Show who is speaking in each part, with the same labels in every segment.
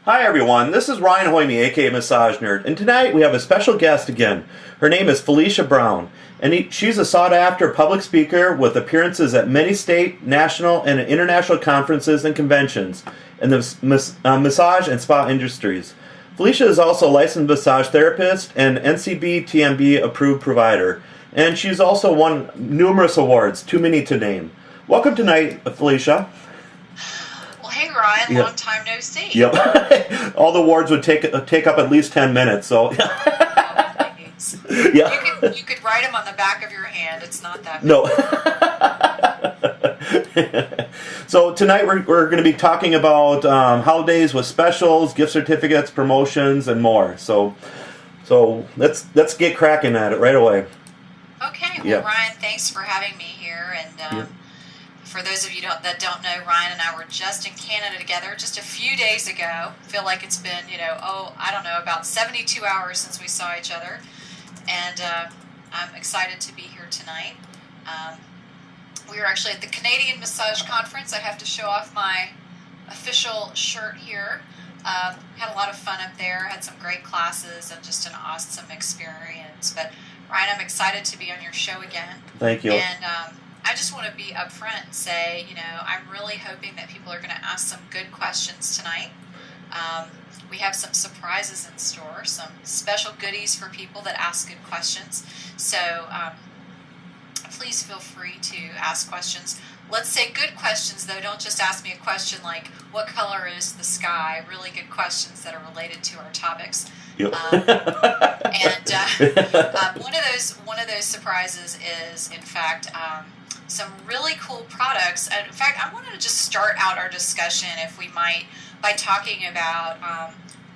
Speaker 1: Hi everyone, this is Ryan Hoyme, aka Massage Nerd, and tonight we have a special guest again. Her name is Felicia Brown, and she's a sought-after public speaker with appearances at many state, national, and international conferences and conventions in the massage and spa industries. Felicia is also a licensed massage therapist and NCB/TMB approved provider, and she's also won numerous awards, too many to name. Welcome tonight, Felicia.
Speaker 2: Hey Ryan,
Speaker 1: Yep.
Speaker 2: Long time no see.
Speaker 1: Yep. All the awards would take up at least 10 minutes, so.
Speaker 2: Oh, please.
Speaker 1: Yeah.
Speaker 2: You could write them on the back of your hand. It's not that big.
Speaker 1: No. So tonight we're going to be talking about holidays with specials, gift certificates, promotions, and more. So let's get cracking at it right away.
Speaker 2: Okay, well
Speaker 1: Yeah.
Speaker 2: Ryan, thanks for having me here. And for those of you that don't know, Ryan and I were just in Canada together just a few days ago. Feel like it's been, about 72 hours since we saw each other. And I'm excited to be here tonight. We were actually at the Canadian Massage Conference. I have to show off my official shirt here. Had a lot of fun up there. Had some great classes and just an awesome experience. But Ryan, I'm excited to be on your show again.
Speaker 1: Thank you.
Speaker 2: And I just want to be upfront and say, I'm really hoping that people are going to ask some good questions tonight. We have some surprises in store, some special goodies for people that ask good questions. So please feel free to ask questions. Let's say good questions, though. Don't just ask me a question like, what color is the sky? Really good questions that are related to our topics.
Speaker 1: Yep.
Speaker 2: One of those surprises is, in fact, some really cool products. And in fact, I wanted to just start out our discussion, if we might, by talking about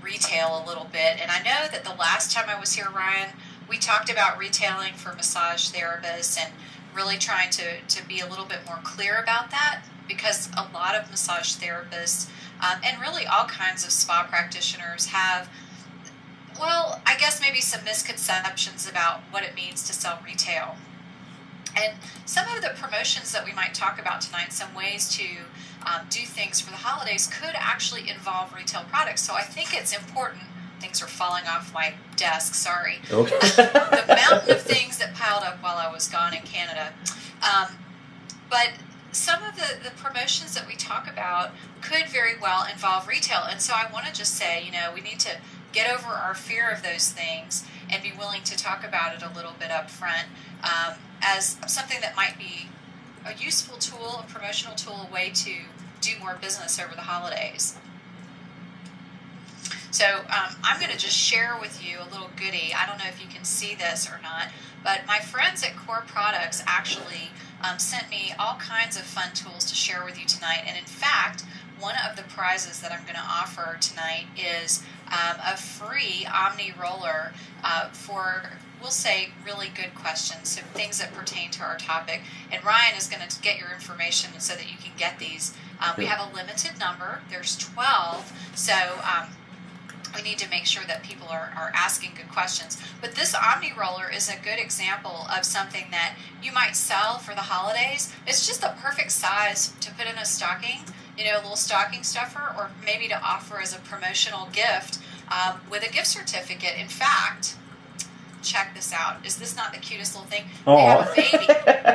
Speaker 2: retail a little bit. And I know that the last time I was here, Ryan, we talked about retailing for massage therapists and really trying to be a little bit more clear about that, because a lot of massage therapists and really all kinds of spa practitioners have, well, I guess maybe some misconceptions about what it means to sell retail. And some of the promotions that we might talk about tonight, some ways to do things for the holidays, could actually involve retail products. So I think it's important. Things are falling off my desk, sorry.
Speaker 1: Okay.
Speaker 2: The mountain of things that piled up while I was gone in Canada. But some of the promotions that we talk about could very well involve retail. And so I want to just say, we need to get over our fear of those things and be willing to talk about it a little bit up front as something that might be a useful tool, a promotional tool, a way to do more business over the holidays. So I'm going to just share with you a little goodie. I don't know if you can see this or not, but my friends at Core Products actually sent me all kinds of fun tools to share with you tonight. And in fact, one of the prizes that I'm going to offer tonight is a free Omni roller for, we'll say, really good questions, so things that pertain to our topic. And Ryan is going to get your information so that you can get these. We have a limited number. There's 12. So we need to make sure that people are asking good questions. But this Omni roller is a good example of something that you might sell for the holidays. It's just the perfect size to put in a stocking, a little stocking stuffer, or maybe to offer as a promotional gift with a gift certificate. In fact, check this out. Is this not the cutest little thing?
Speaker 1: Aww.
Speaker 2: They have a baby.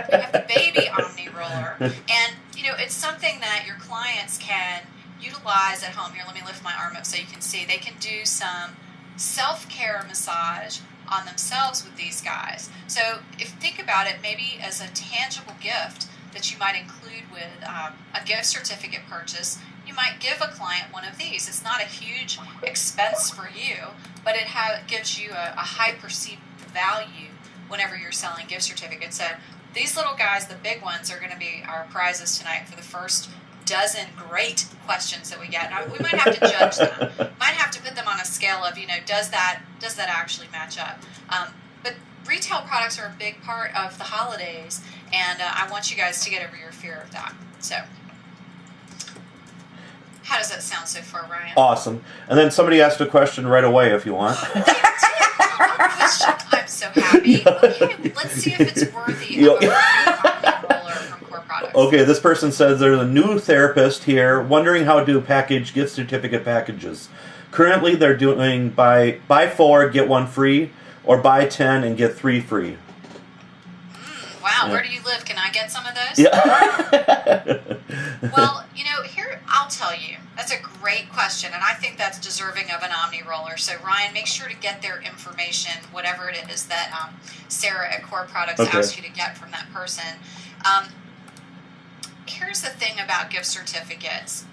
Speaker 2: They have the baby Omni roller. And, it's something that your clients can utilize at home. Here, let me lift my arm up so you can see. They can do some self-care massage on themselves with these guys. So think about it maybe as a tangible gift that you might include with a gift certificate purchase. You might give a client one of these. It's not a huge expense for you, but it gives you a high perceived value whenever you're selling gift certificates. So these little guys, the big ones, are going to be our prizes tonight for the first dozen great questions that we get. Now, we might have to judge them. Might have to put them on a scale of, does that actually match up? But retail products are a big part of the holidays, and I want you guys to get over your fear of that. So, how does that sound so far, Ryan?
Speaker 1: Awesome. And then somebody asked a question right away if you want.
Speaker 2: Question. I'm so happy. Okay, let's see if it's worthy of a roller from Core Products.
Speaker 1: Okay, this person says there's a new therapist here wondering how to package gift certificate packages. Currently, they're doing buy 4, get 1 free, or buy 10 and get 3 free.
Speaker 2: Wow,
Speaker 1: Yeah.
Speaker 2: Where do you live? Can I get some of those?
Speaker 1: Yeah.
Speaker 2: Well, here, I'll tell you. That's a great question, and I think that's deserving of an Omni Roller. So, Ryan, make sure to get their information, whatever it is that Sarah at Core Products asked you to get from that person. Here's the thing about gift certificates.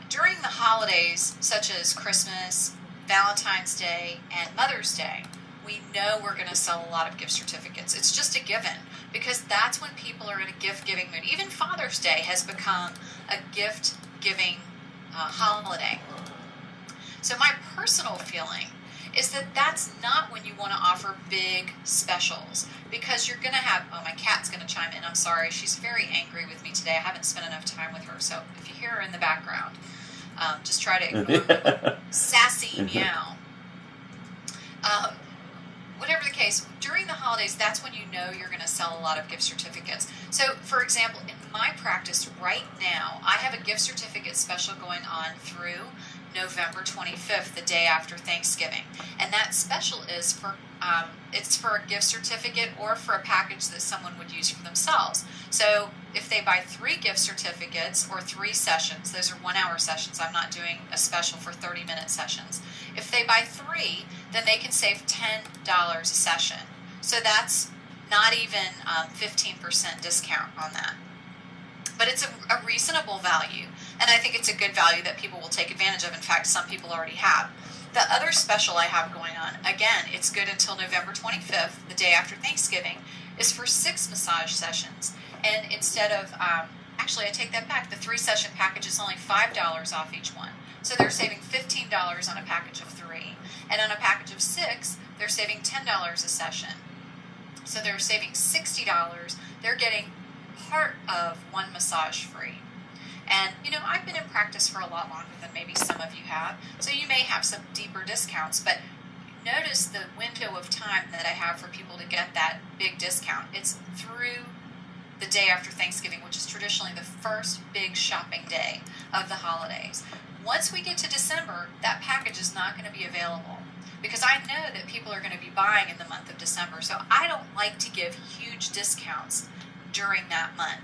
Speaker 2: During the holidays, such as Christmas, Valentine's Day, and Mother's Day, we know we're going to sell a lot of gift certificates. It's just a given because that's when people are in a gift-giving mood. Even Father's Day has become a gift-giving holiday. So my personal feeling is that that's not when you want to offer big specials because you're going to have, my cat's going to chime in. I'm sorry. She's very angry with me today. I haven't spent enough time with her. So if you hear her in the background, just try to ignore her sassy meow. Whatever the case, during the holidays, that's when you know you're going to sell a lot of gift certificates. So, for example, in my practice right now, I have a gift certificate special going on through November 25th, the day after Thanksgiving. And that special is for it's for a gift certificate or for a package that someone would use for themselves. So if they buy 3 gift certificates or 3 sessions, those are 1-hour sessions. I'm not doing a special for 30-minute sessions. If they buy 3, then they can save $10 a session. So that's not even 15% discount on that. But it's a reasonable value, and I think it's a good value that people will take advantage of. In fact, some people already have. The other special I have going on, again, it's good until November 25th, the day after Thanksgiving, is for 6 massage sessions. And instead of, actually, I take that back. The 3-session package is only $5 off each one. So they're saving $15 on a package of 3. And on a package of 6, they're saving $10 a session. So they're saving $60. They're getting part of 1 massage free. And, I've been in practice for a lot longer than maybe some of you have, so you may have some deeper discounts, but notice the window of time that I have for people to get that big discount. It's through the day after Thanksgiving, which is traditionally the first big shopping day of the holidays. Once we get to December, that package is not going to be available because I know that people are going to be buying in the month of December, so I don't like to give huge discounts during that month.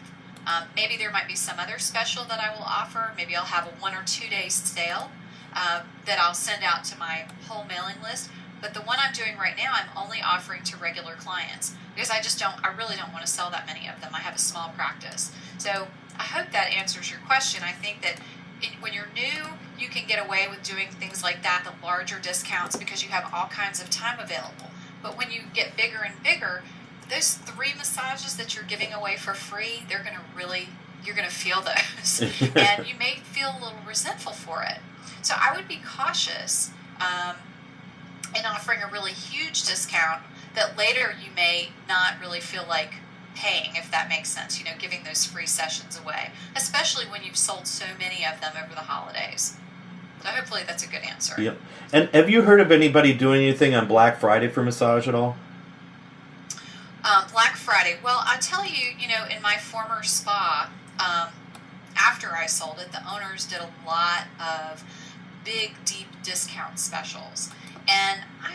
Speaker 2: Maybe there might be some other special that I will offer. Maybe I'll have a 1 or 2 day sale that I'll send out to my whole mailing list. But the one I'm doing right now, I'm only offering to regular clients because I really don't want to sell that many of them. I have a small practice. So I hope that answers your question. I think that when you're new, you can get away with doing things like that, the larger discounts, because you have all kinds of time available. But when you get bigger and bigger, those 3 massages that you're giving away for free, you're going to feel those. And you may feel a little resentful for it. So I would be cautious in offering a really huge discount that later you may not really feel like paying, if that makes sense, giving those free sessions away, especially when you've sold so many of them over the holidays. So hopefully that's a good answer.
Speaker 1: Yep. And have you heard of anybody doing anything on Black Friday for massage at all?
Speaker 2: Black Friday. Well, I'll tell you, in my former spa, after I sold it, the owners did a lot of big, deep discount specials. And I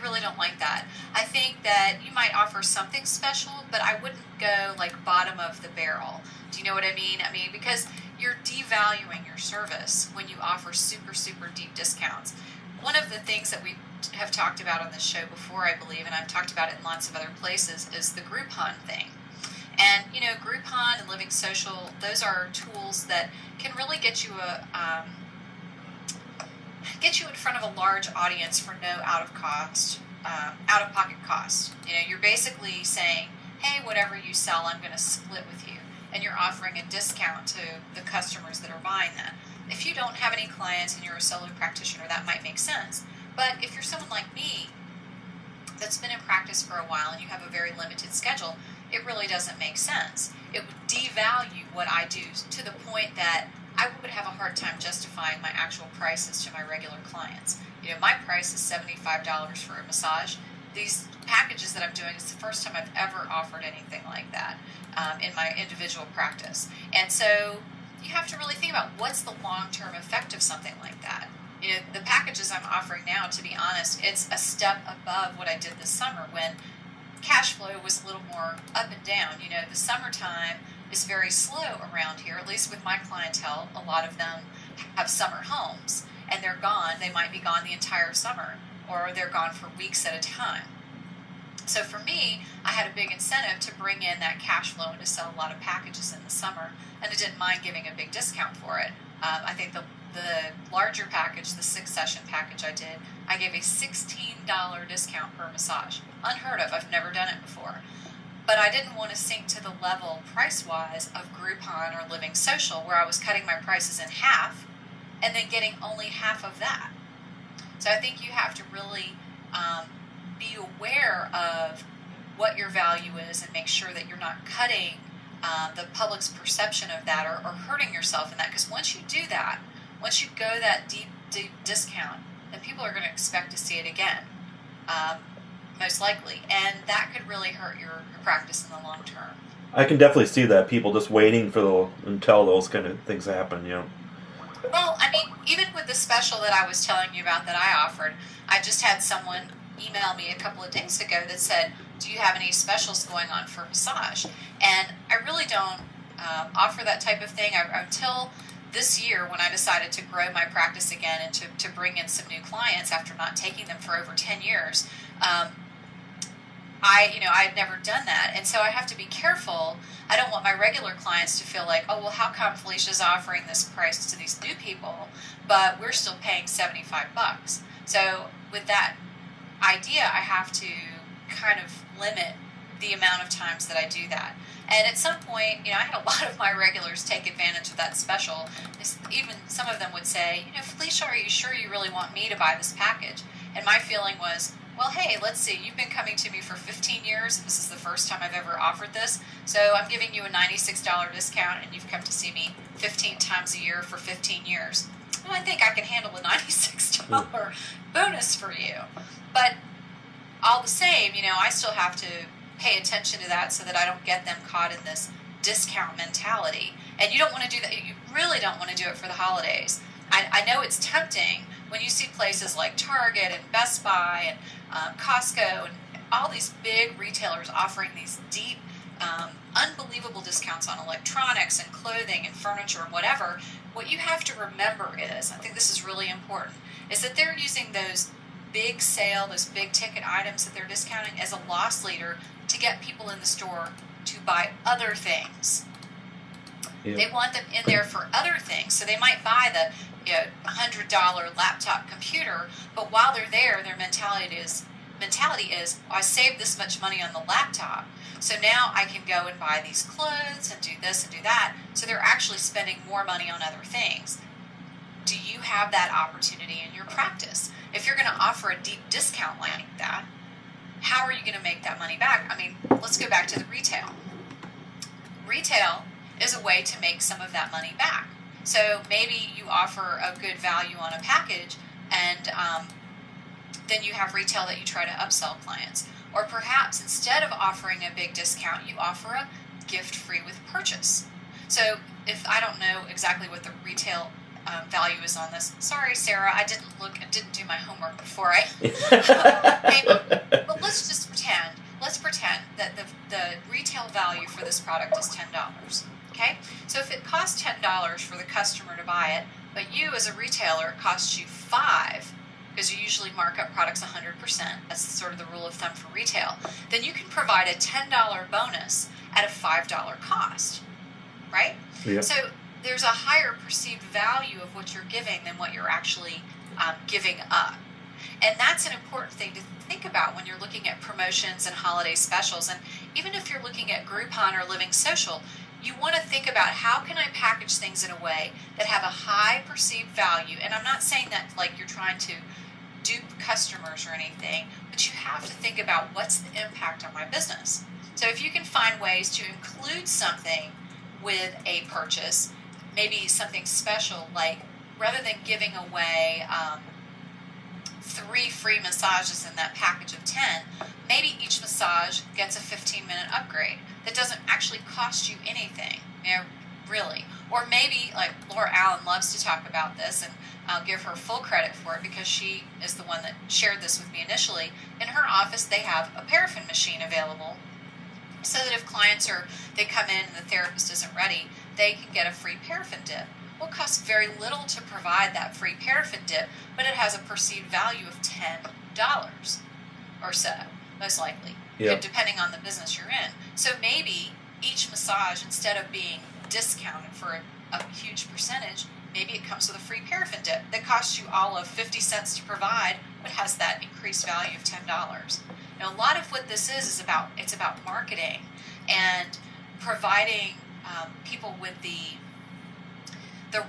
Speaker 2: really don't like that. I think that you might offer something special, but I wouldn't go like bottom of the barrel. Do you know what I mean? Because you're devaluing your service when you offer super, super deep discounts. One of the things that we have talked about on this show before, I believe, and I've talked about it in lots of other places, is the Groupon thing. And, Groupon and Living Social, those are tools that can really get you in front of a large audience for no out-of-pocket cost. You're basically saying, hey, whatever you sell, I'm going to split with you. And you're offering a discount to the customers that are buying that. If you don't have any clients and you're a solo practitioner, that might make sense. But if you're someone like me that's been in practice for a while and you have a very limited schedule, it really doesn't make sense. It would devalue what I do to the point that I would have a hard time justifying my actual prices to my regular clients. My price is $75 for a massage. these packages that I'm doing is the first time I've ever offered anything like that in my individual practice. And so you have to really think about what's the long-term effect of something like that. You know, the packages I'm offering now, to be honest, it's a step above what I did this summer when cash flow was a little more up and down. You know, the summertime is very slow around here, at least with my clientele. A lot of them have summer homes and they're gone. They might be gone the entire summer, or they're gone for weeks at a time. So for me, I had a big incentive to bring in that cash flow and to sell a lot of packages in the summer, and I didn't mind giving a big discount for it. I think the larger package, the 6-session package I did, I gave a $16 discount per massage. Unheard of. I've never done it before. But I didn't want to sink to the level price-wise of Groupon or Living Social, where I was cutting my prices in half and then getting only half of that. So I think you have to really be aware of what your value is and make sure that you're not cutting the public's perception of that or hurting yourself in that. Because once you do that, once you go that deep discount, then people are going to expect to see it again, most likely. And that could really hurt your practice in the long term.
Speaker 1: I can definitely see that, people just waiting until those kind of things happen, you know.
Speaker 2: Well, I mean, even with the special that I was telling you about that I offered, I just had someone email me a couple of days ago that said, do you have any specials going on for massage? And I really don't offer that type of thing until this year, when I decided to grow my practice again and to bring in some new clients after not taking them for over 10 years. I had never done that, and so I have to be careful. I don't want my regular clients to feel like, oh, well, how come Felicia's offering this price to these new people, but we're still paying $75? So with that idea, I have to kind of limit the amount of times that I do that. And at some point, I had a lot of my regulars take advantage of that special. Even some of them would say, Felicia, are you sure you really want me to buy this package? And my feeling was, well, hey, let's see, you've been coming to me for 15 years, and this is the first time I've ever offered this, so I'm giving you a $96 discount, and you've come to see me 15 times a year for 15 years. Well, I think I can handle a $96 bonus for you. But all the same, I still have to pay attention to that so that I don't get them caught in this discount mentality. And you don't want to do that. You really don't want to do it for the holidays. I know it's tempting when you see places like Target and Best Buy and Costco and all these big retailers offering these deep, unbelievable discounts on electronics and clothing and furniture and whatever. What you have to remember is, I think this is really important, is that they're using those big sale, those big ticket items that they're discounting as a loss leader to get people in the store to buy other things. Yeah. They want them in there for other things. So they might buy the $100 laptop computer, but while they're there, their mentality is, oh, I saved this much money on the laptop, so now I can go and buy these clothes and do this and do that. So they're actually spending more money on other things. Do you have that opportunity in your practice? If you're going to offer a deep discount like that, how are you going to make that money back? I mean, let's go back to the retail. Retail is a way to make some of that money back. So maybe you offer a good value on a package, and then you have retail that you try to upsell clients. Or perhaps instead of offering a big discount, you offer a gift free with purchase. So if I don't know exactly what the retail value is on this, sorry, Sarah, I didn't do my homework before I came up. But let's just pretend. Let's pretend that the retail value for this product is $10. Okay? So if it costs $10 for the customer to buy it, but you as a retailer, it costs you $5, because you usually mark up products 100%, that's sort of the rule of thumb for retail, then you can provide a $10 bonus at a $5 cost, right? Yeah. So there's a higher perceived value of what you're giving than what you're actually giving up. And that's an important thing to think about when you're looking at promotions and holiday specials. And even if you're looking at Groupon or Living Social, you want to think about, how can I package things in a way that have a high perceived value? And I'm not saying that like you're trying to dupe customers or anything, but you have to think about, what's the impact on my business? So if you can find ways to include something with a purchase, maybe something special, like rather than giving away 3 free massages in that package of 10, maybe each massage gets a 15-minute upgrade that doesn't actually cost you anything, really. Or maybe, like Laura Allen loves to talk about this, and I'll give her full credit for it because she is the one that shared this with me initially. In her office, they have a paraffin machine available so that if they come in and the therapist isn't ready, they can get a free paraffin dip. Well, it costs very little to provide that free paraffin dip, but it has a perceived value of $10 or so, most likely, depending on the business you're in. So maybe each massage, instead of being discounted for a huge percentage, maybe it comes with a free paraffin dip that costs you all of 50 cents to provide, but has that increased value of $10. Now, a lot of what this is about marketing and providing people with the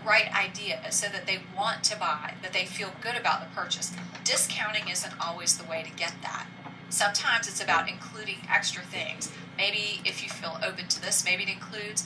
Speaker 2: right idea so that they want to buy, that they feel good about the purchase. Discounting isn't always the way to get that. Sometimes it's about including extra things. Maybe if you feel open to this, maybe it includes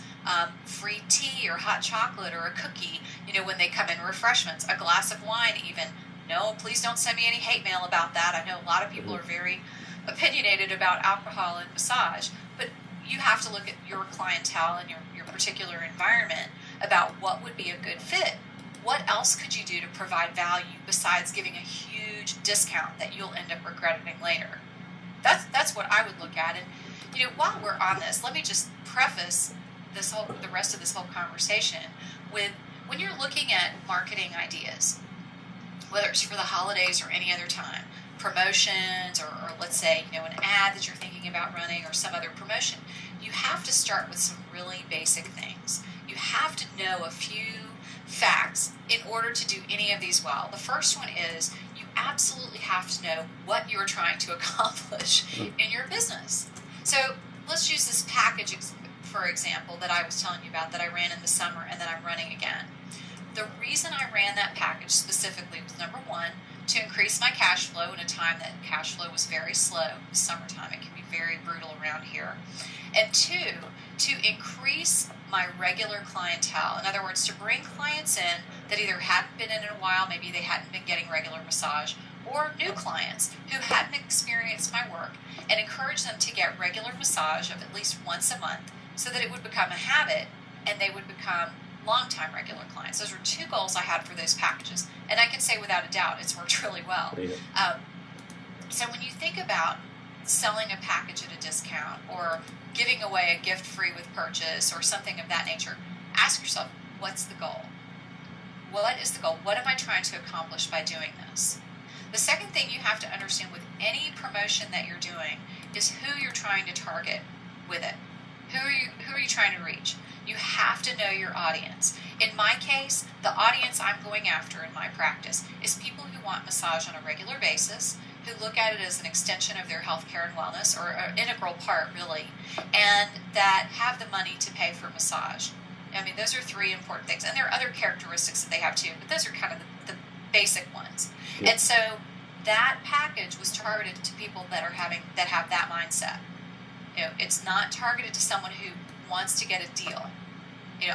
Speaker 2: free tea or hot chocolate or a cookie, when they come in, refreshments, a glass of wine even. No, please don't send me any hate mail about that. I know a lot of people are very opinionated about alcohol and massage, but you have to look at your clientele and your particular environment about what would be a good fit. What else could you do to provide value besides giving a huge discount that you'll end up regretting later? That's what I would look at. And while we're on this, let me just preface the rest of this whole conversation with, when you're looking at marketing ideas, whether it's for the holidays or any other time, promotions or let's say an ad that you're thinking about running or some other promotion, you have to start with some really basic things. You have to know a few facts in order to do any of these well. The first one is you absolutely have to know what you're trying to accomplish in your business. So let's use this package for example that I was telling you about that I ran in the summer and that I'm running again. The reason I ran that package specifically was, number one, to increase my cash flow in a time that cash flow was very slow. In the summertime, it can be very brutal around here. And two, to increase my regular clientele. In other words, to bring clients in that either hadn't been in a while, maybe they hadn't been getting regular massage, or new clients who hadn't experienced my work, and encourage them to get regular massage of at least once a month so that it would become a habit and they would become long-time regular clients. Those were 2 goals I had for those packages. And I can say without a doubt it's worked really well. So when you think about selling a package at a discount or giving away a gift free with purchase or something of that nature, ask yourself, what's the goal? What is the goal? What am I trying to accomplish by doing this? The second thing you have to understand with any promotion that you're doing is who you're trying to target with it. Who are you trying to reach? You have to know your audience. In my case, the audience I'm going after in my practice is people who want massage on a regular basis, who look at it as an extension of their healthcare and wellness, or an integral part, really, and that have the money to pay for massage. I mean, those are 3 important things. And there are other characteristics that they have too, but those are kind of the basic ones. Yep. And so that package was targeted to people that have that mindset. It's not targeted to someone who wants to get a deal.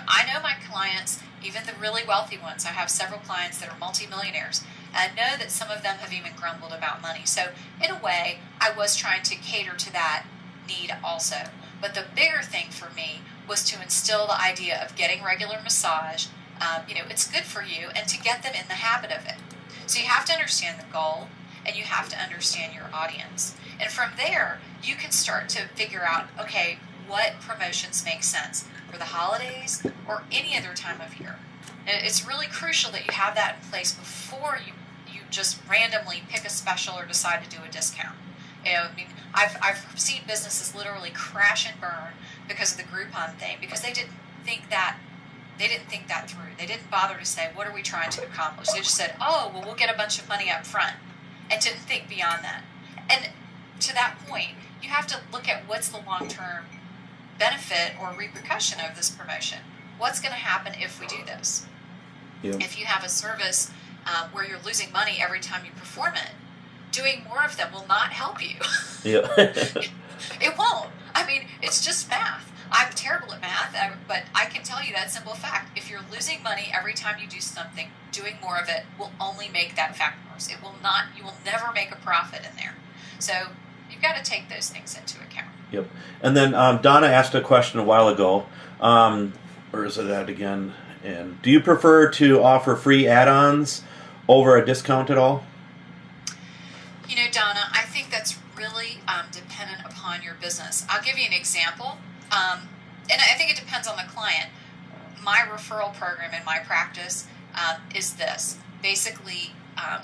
Speaker 2: I know my clients, even the really wealthy ones. I have several clients that are multimillionaires, and I know that some of them have even grumbled about money. So in a way, I was trying to cater to that need also. But the bigger thing for me was to instill the idea of getting regular massage. It's good for you, and to get them in the habit of it. So you have to understand the goal, and you have to understand your audience. And from there, you can start to figure out, okay, what promotions make sense for the holidays or any other time of year. And it's really crucial that you have that in place before you just randomly pick a special or decide to do a discount. I've seen businesses literally crash and burn because of the Groupon thing, because they didn't think that through. They didn't bother to say, what are we trying to accomplish? They just said, oh, well, we'll get a bunch of money up front, and didn't think beyond that. And to that point, you have to look at what's the long-term benefit or repercussion of this promotion. What's going to happen if we do this?
Speaker 1: Yep.
Speaker 2: If you have a service where you're losing money every time you perform it, doing more of them will not help you.
Speaker 1: Yeah.
Speaker 2: It won't. I mean, it's just math. I'm terrible at math, but I can tell you that simple fact. If you're losing money every time you do something, doing more of it will only make that fact more $50. You will never make a profit in there. So you've got to take those things into account.
Speaker 1: Yep. And then Donna asked a question a while ago. Where is it at again? And do you prefer to offer free add-ons over a discount at all?
Speaker 2: Donna, I think that's really dependent upon your business. I'll give you an example. And I think it depends on the client. My referral program in my practice is this. Basically,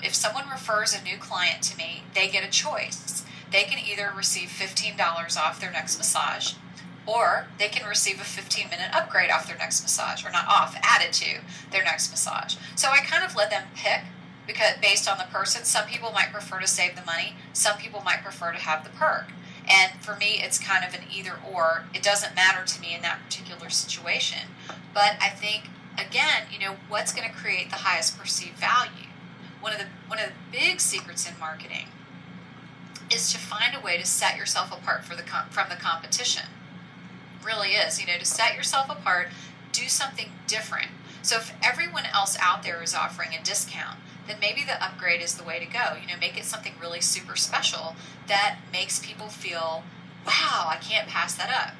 Speaker 2: if someone refers a new client to me, they get a choice. They can either receive $15 off their next massage, or they can receive a 15-minute upgrade off their next massage, or not off, added to their next massage. So I kind of let them pick, because based on the person, some people might prefer to save the money, some people might prefer to have the perk. And for me, it's kind of an either or. It doesn't matter to me in that particular situation. But I think, again, what's going to create the highest perceived value? One of the big secrets in marketing is to find a way to set yourself apart from the competition. It really is. To set yourself apart, do something different. So if everyone else out there is offering a discount, then maybe the upgrade is the way to go. Make it something really super special that makes people feel, wow, I can't pass that up.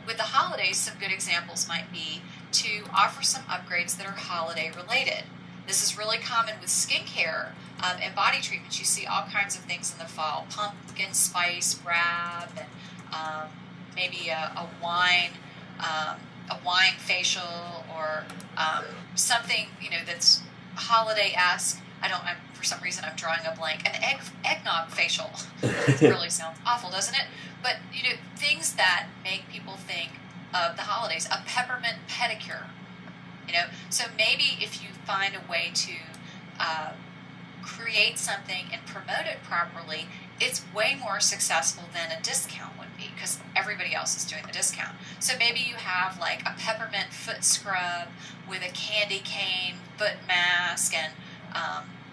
Speaker 2: With the holidays, some good examples might be to offer some upgrades that are holiday related. This is really common with skincare and body treatments. You see all kinds of things in the fall: pumpkin spice wrap, and maybe a wine facial, or something that's holiday-esque. For some reason, I'm drawing a blank. An eggnog facial. It really sounds awful, doesn't it? But things that make people think of the holidays. A peppermint pedicure. So maybe if you find a way to create something and promote it properly, it's way more successful than a discount would be, because everybody else is doing the discount. So maybe you have like a peppermint foot scrub with a candy cane foot mask and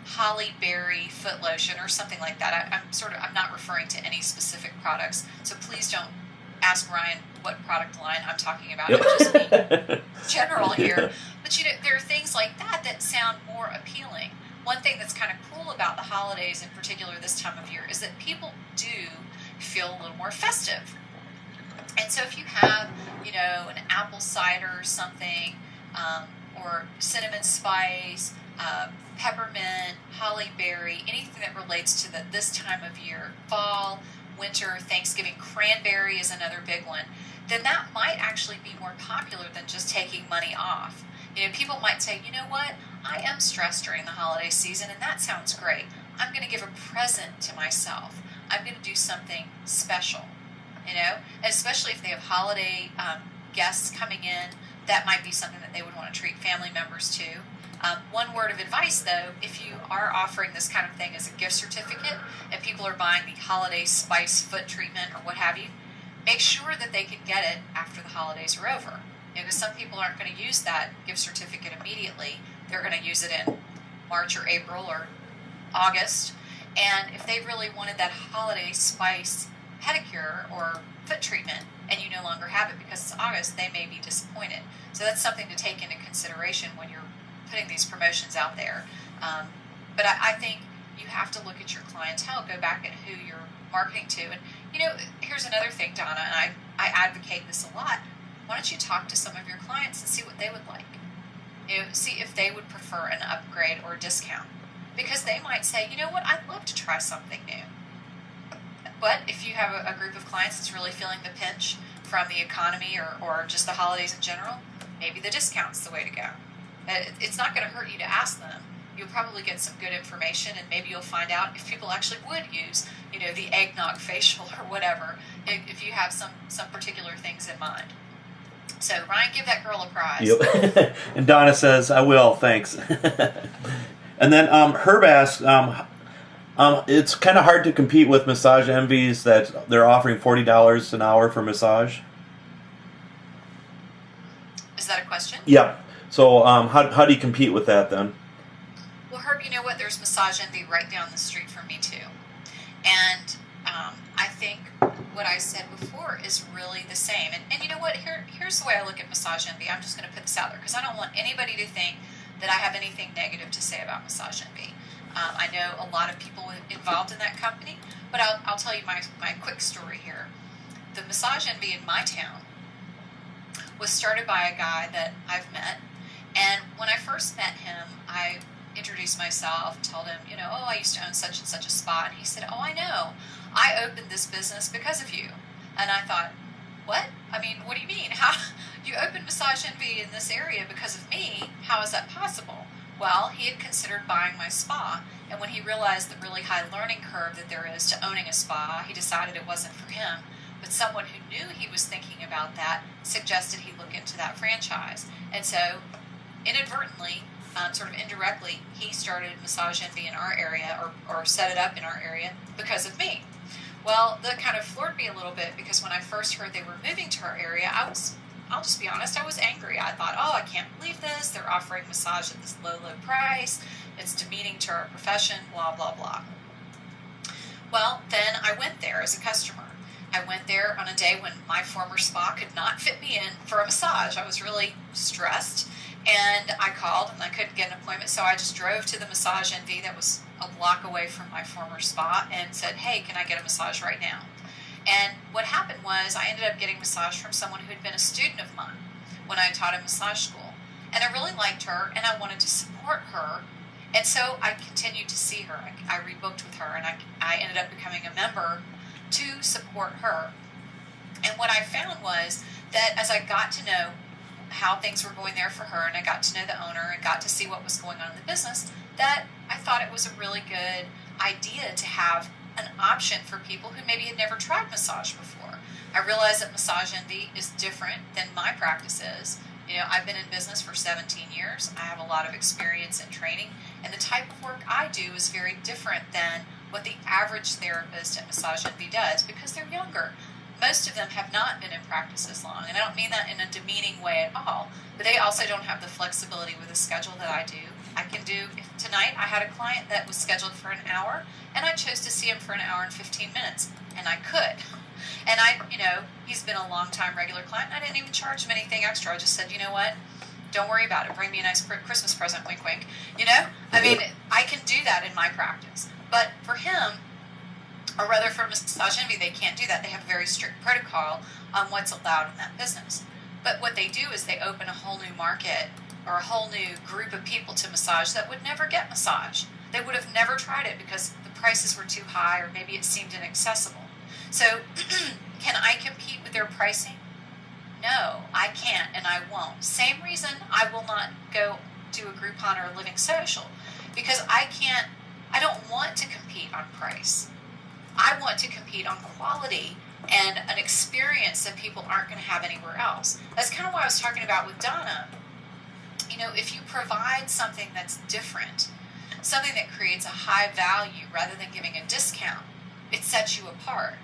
Speaker 2: holly berry foot lotion or something like that. I'm not referring to any specific products, so please don't ask Ryan what product line I'm talking about.
Speaker 1: Yep.
Speaker 2: I'm just being general here. But there are things like that sound more appealing. One thing that's kind of cool about the holidays, in particular this time of year, is that people do feel a little more festive. And so if you have, an apple cider or something, or cinnamon spice, peppermint, holly berry, anything that relates to this time of year, fall, winter, Thanksgiving, cranberry is another big one, then that might actually be more popular than just taking money off. People might say, you know what, I am stressed during the holiday season, and that sounds great. I'm going to give a present to myself. I'm going to do something special, and especially if they have holiday guests coming in, that might be something that they would want to treat family members to. One word of advice, though, if you are offering this kind of thing as a gift certificate and people are buying the holiday spice foot treatment or what have you, make sure that they can get it after the holidays are over. Because some people aren't going to use that gift certificate immediately. They're going to use it in March or April or August. And if they really wanted that holiday spice pedicure or foot treatment and you no longer have it because it's August, they may be disappointed. So that's something to take into consideration when you're putting these promotions out there. But I think you have to look at your clientele, go back at who you're marketing to. And, here's another thing, Donna, and I advocate this a lot. Why don't you talk to some of your clients and see what they would like? See if they would prefer an upgrade or a discount. Because they might say, you know what, I'd love to try something new. But if you have a group of clients that's really feeling the pinch from the economy or just the holidays in general, maybe the discount's the way to go. It's not going to hurt you to ask them. You'll probably get some good information, and maybe you'll find out if people actually would use, the eggnog facial or whatever, if you have some particular things in mind. So, Ryan, give that girl a prize.
Speaker 1: Yep. And Donna says, I will, thanks. And then Herb asks, it's kind of hard to compete with Massage Envy's that they're offering $40 an hour for massage.
Speaker 2: Is that a question?
Speaker 1: Yep. So how do you compete with that then?
Speaker 2: Well, Herb, you know what? There's Massage Envy right down the street from me, too. And I think what I said before is really the same. And you know what? Here's the way I look at Massage Envy. I'm just going to put this out there because I don't want anybody to think that I have anything negative to say about Massage Envy. I know a lot of people involved in that company, but I'll tell you my quick story here. The Massage Envy in my town was started by a guy that I've met, and when I first met him, I introduced myself, told him, oh, I used to own such and such a spa, and he said, oh, I know. I opened this business because of you. And I thought, what? I mean, what do you mean? How you opened Massage Envy in this area because of me? How is that possible? Well, he had considered buying my spa, and when he realized the really high learning curve that there is to owning a spa, he decided it wasn't for him. But someone who knew he was thinking about that suggested he look into that franchise. And so, inadvertently, sort of indirectly, he started Massage Envy in our area, or set it up in our area because of me. Well, that kind of floored me a little bit, because when I first heard they were moving to our area, I'll just be honest, I was angry. I thought, oh, I can't believe this. They're offering massage at this low, low price. It's demeaning to our profession, blah, blah, blah. Well, then I went there as a customer. I went there on a day when my former spa could not fit me in for a massage. I was really stressed, and I called and I couldn't get an appointment, so I just drove to the Massage Envy that was a block away from my former spa and said, hey, can I get a massage right now? And what happened was I ended up getting massage from someone who had been a student of mine when I taught at massage school. And I really liked her, and I wanted to support her. And so I continued to see her. I rebooked with her, and I ended up becoming a member to support her. And what I found was that as I got to know how things were going there for her, and I got to know the owner and got to see what was going on in the business, that I thought it was a really good idea to have an option for people who maybe had never tried massage before. I realized that Massage Envy is different than my practice is. I've been in business for 17 years. I have a lot of experience in training, and the type of work I do is very different than what the average therapist at Massage Envy does, because they're younger. Most of them have not been in practice as long, and I don't mean that in a demeaning way at all, but they also don't have the flexibility with a schedule that I do. Tonight I had a client that was scheduled for an hour, and I chose to see him for an hour and 15 minutes, and I could. And he's been a long-time regular client, and I didn't even charge him anything extra. I just said, you know what? Don't worry about it. Bring me a nice Christmas present, wink, wink. I mean, I can do that in my practice. But for him, or rather for Massage Envy, they can't do that. They have a very strict protocol on what's allowed in that business. But what they do is they open a whole new market, or a whole new group of people to massage that would never get massage. They would have never tried it because the prices were too high, or maybe it seemed inaccessible. So, can I compete with their pricing? No, I can't, and I won't. Same reason I will not go do a Groupon or a Living Social, because I don't want to compete on price. I want to compete on quality and an experience that people aren't going to have anywhere else. That's kind of what I was talking about with Donna. If you provide something that's different, something that creates a high value rather than giving a discount, it sets you apart.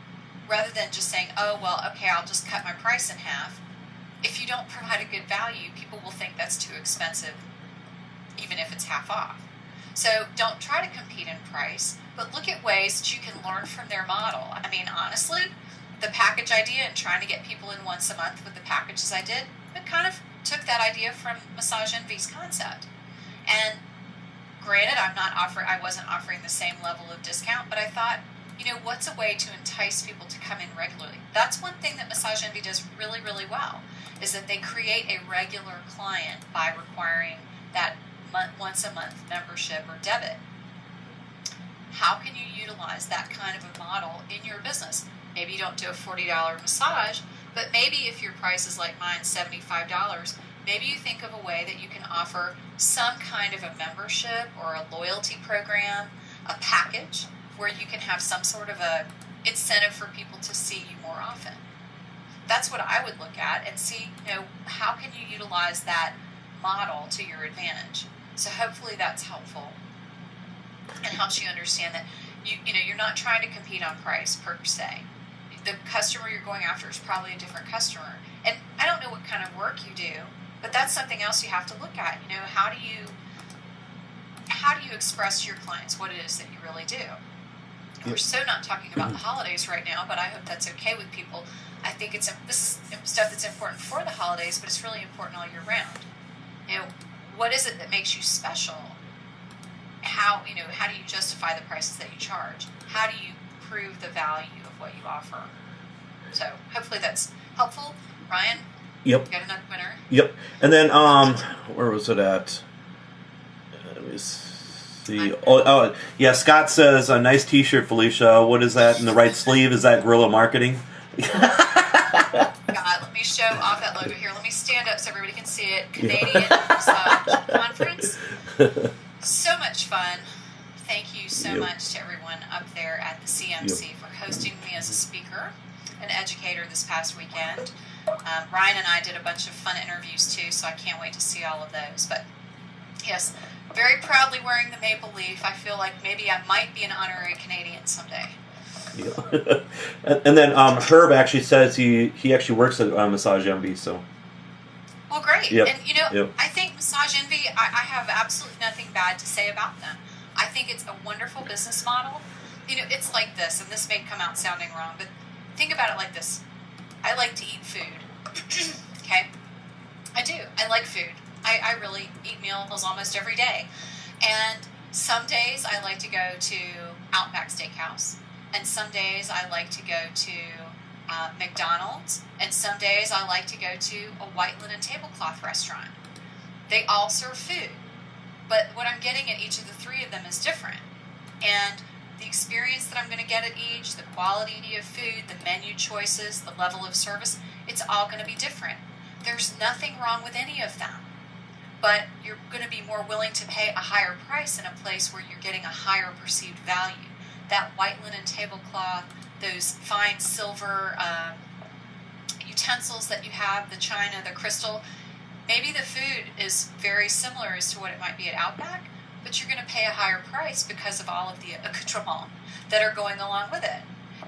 Speaker 2: Rather than just saying, oh, well, okay, I'll just cut my price in half. If you don't provide a good value, people will think that's too expensive, even if it's half off. So don't try to compete in price, but look at ways that you can learn from their model. I mean, honestly, the package idea and trying to get people in once a month with the packages I did, it kind of took that idea from Massage Envy's concept. And granted, I wasn't offering the same level of discount, but I thought, what's a way to entice people to come in regularly? That's one thing that Massage Envy does really, really well, is that they create a regular client by requiring that once a month membership or debit. How can you utilize that kind of a model in your business? Maybe you don't do a $40 massage, but maybe if your price is like mine, $75, maybe you think of a way that you can offer some kind of a membership or a loyalty program, a package, where you can have some sort of a incentive for people to see you more often. That's what I would look at and see, how can you utilize that model to your advantage? So hopefully that's helpful and helps you understand that you're not trying to compete on price per se. The customer you're going after is probably a different customer. And I don't know what kind of work you do, but that's something else you have to look at. How do you express to your clients what it is that you really do? We're so not talking about the holidays right now, but I hope that's okay with people. I think this is stuff that's important for the holidays, but it's really important all year round. What is it that makes you special? how do you justify the prices that you charge? How do you prove the value of what you offer? So hopefully that's helpful. Ryan?
Speaker 1: Yep.
Speaker 2: You got another winner?
Speaker 1: Yep. And then, where was it at? Let me see. Oh, yeah, Scott says, a nice t-shirt, Felicia. What is that in the right sleeve? Is that guerrilla marketing?
Speaker 2: God, let me show off that logo here. Let me stand up so everybody can see it. Canadian Massage Conference. So much fun. Thank you so much to everyone up there at the CMC for hosting me as a speaker and educator this past weekend. Ryan and I did a bunch of fun interviews too, so I can't wait to see all of those. But yes, very proudly wearing the maple leaf. I feel like maybe I might be an honorary Canadian someday.
Speaker 1: Yeah. And then Herb actually says he actually works at Massage Envy, so.
Speaker 2: Well, great.
Speaker 1: Yep.
Speaker 2: And I think Massage Envy, I have absolutely nothing bad to say about them. I think it's a wonderful business model. It's like this, and this may come out sounding wrong, but think about it like this. I like to eat food. Okay? I do. I like food. I really eat meals almost every day. And some days I like to go to Outback Steakhouse. And some days I like to go to McDonald's. And some days I like to go to a white linen tablecloth restaurant. They all serve food. But what I'm getting at each of the three of them is different. And the experience that I'm going to get at each, the quality of food, the menu choices, the level of service, it's all going to be different. There's nothing wrong with any of them. But you're going to be more willing to pay a higher price in a place where you're getting a higher perceived value. That white linen tablecloth, those fine silver utensils that you have, the china, the crystal, maybe the food is very similar as to what it might be at Outback, but you're going to pay a higher price because of all of the accoutrements that are going along with it.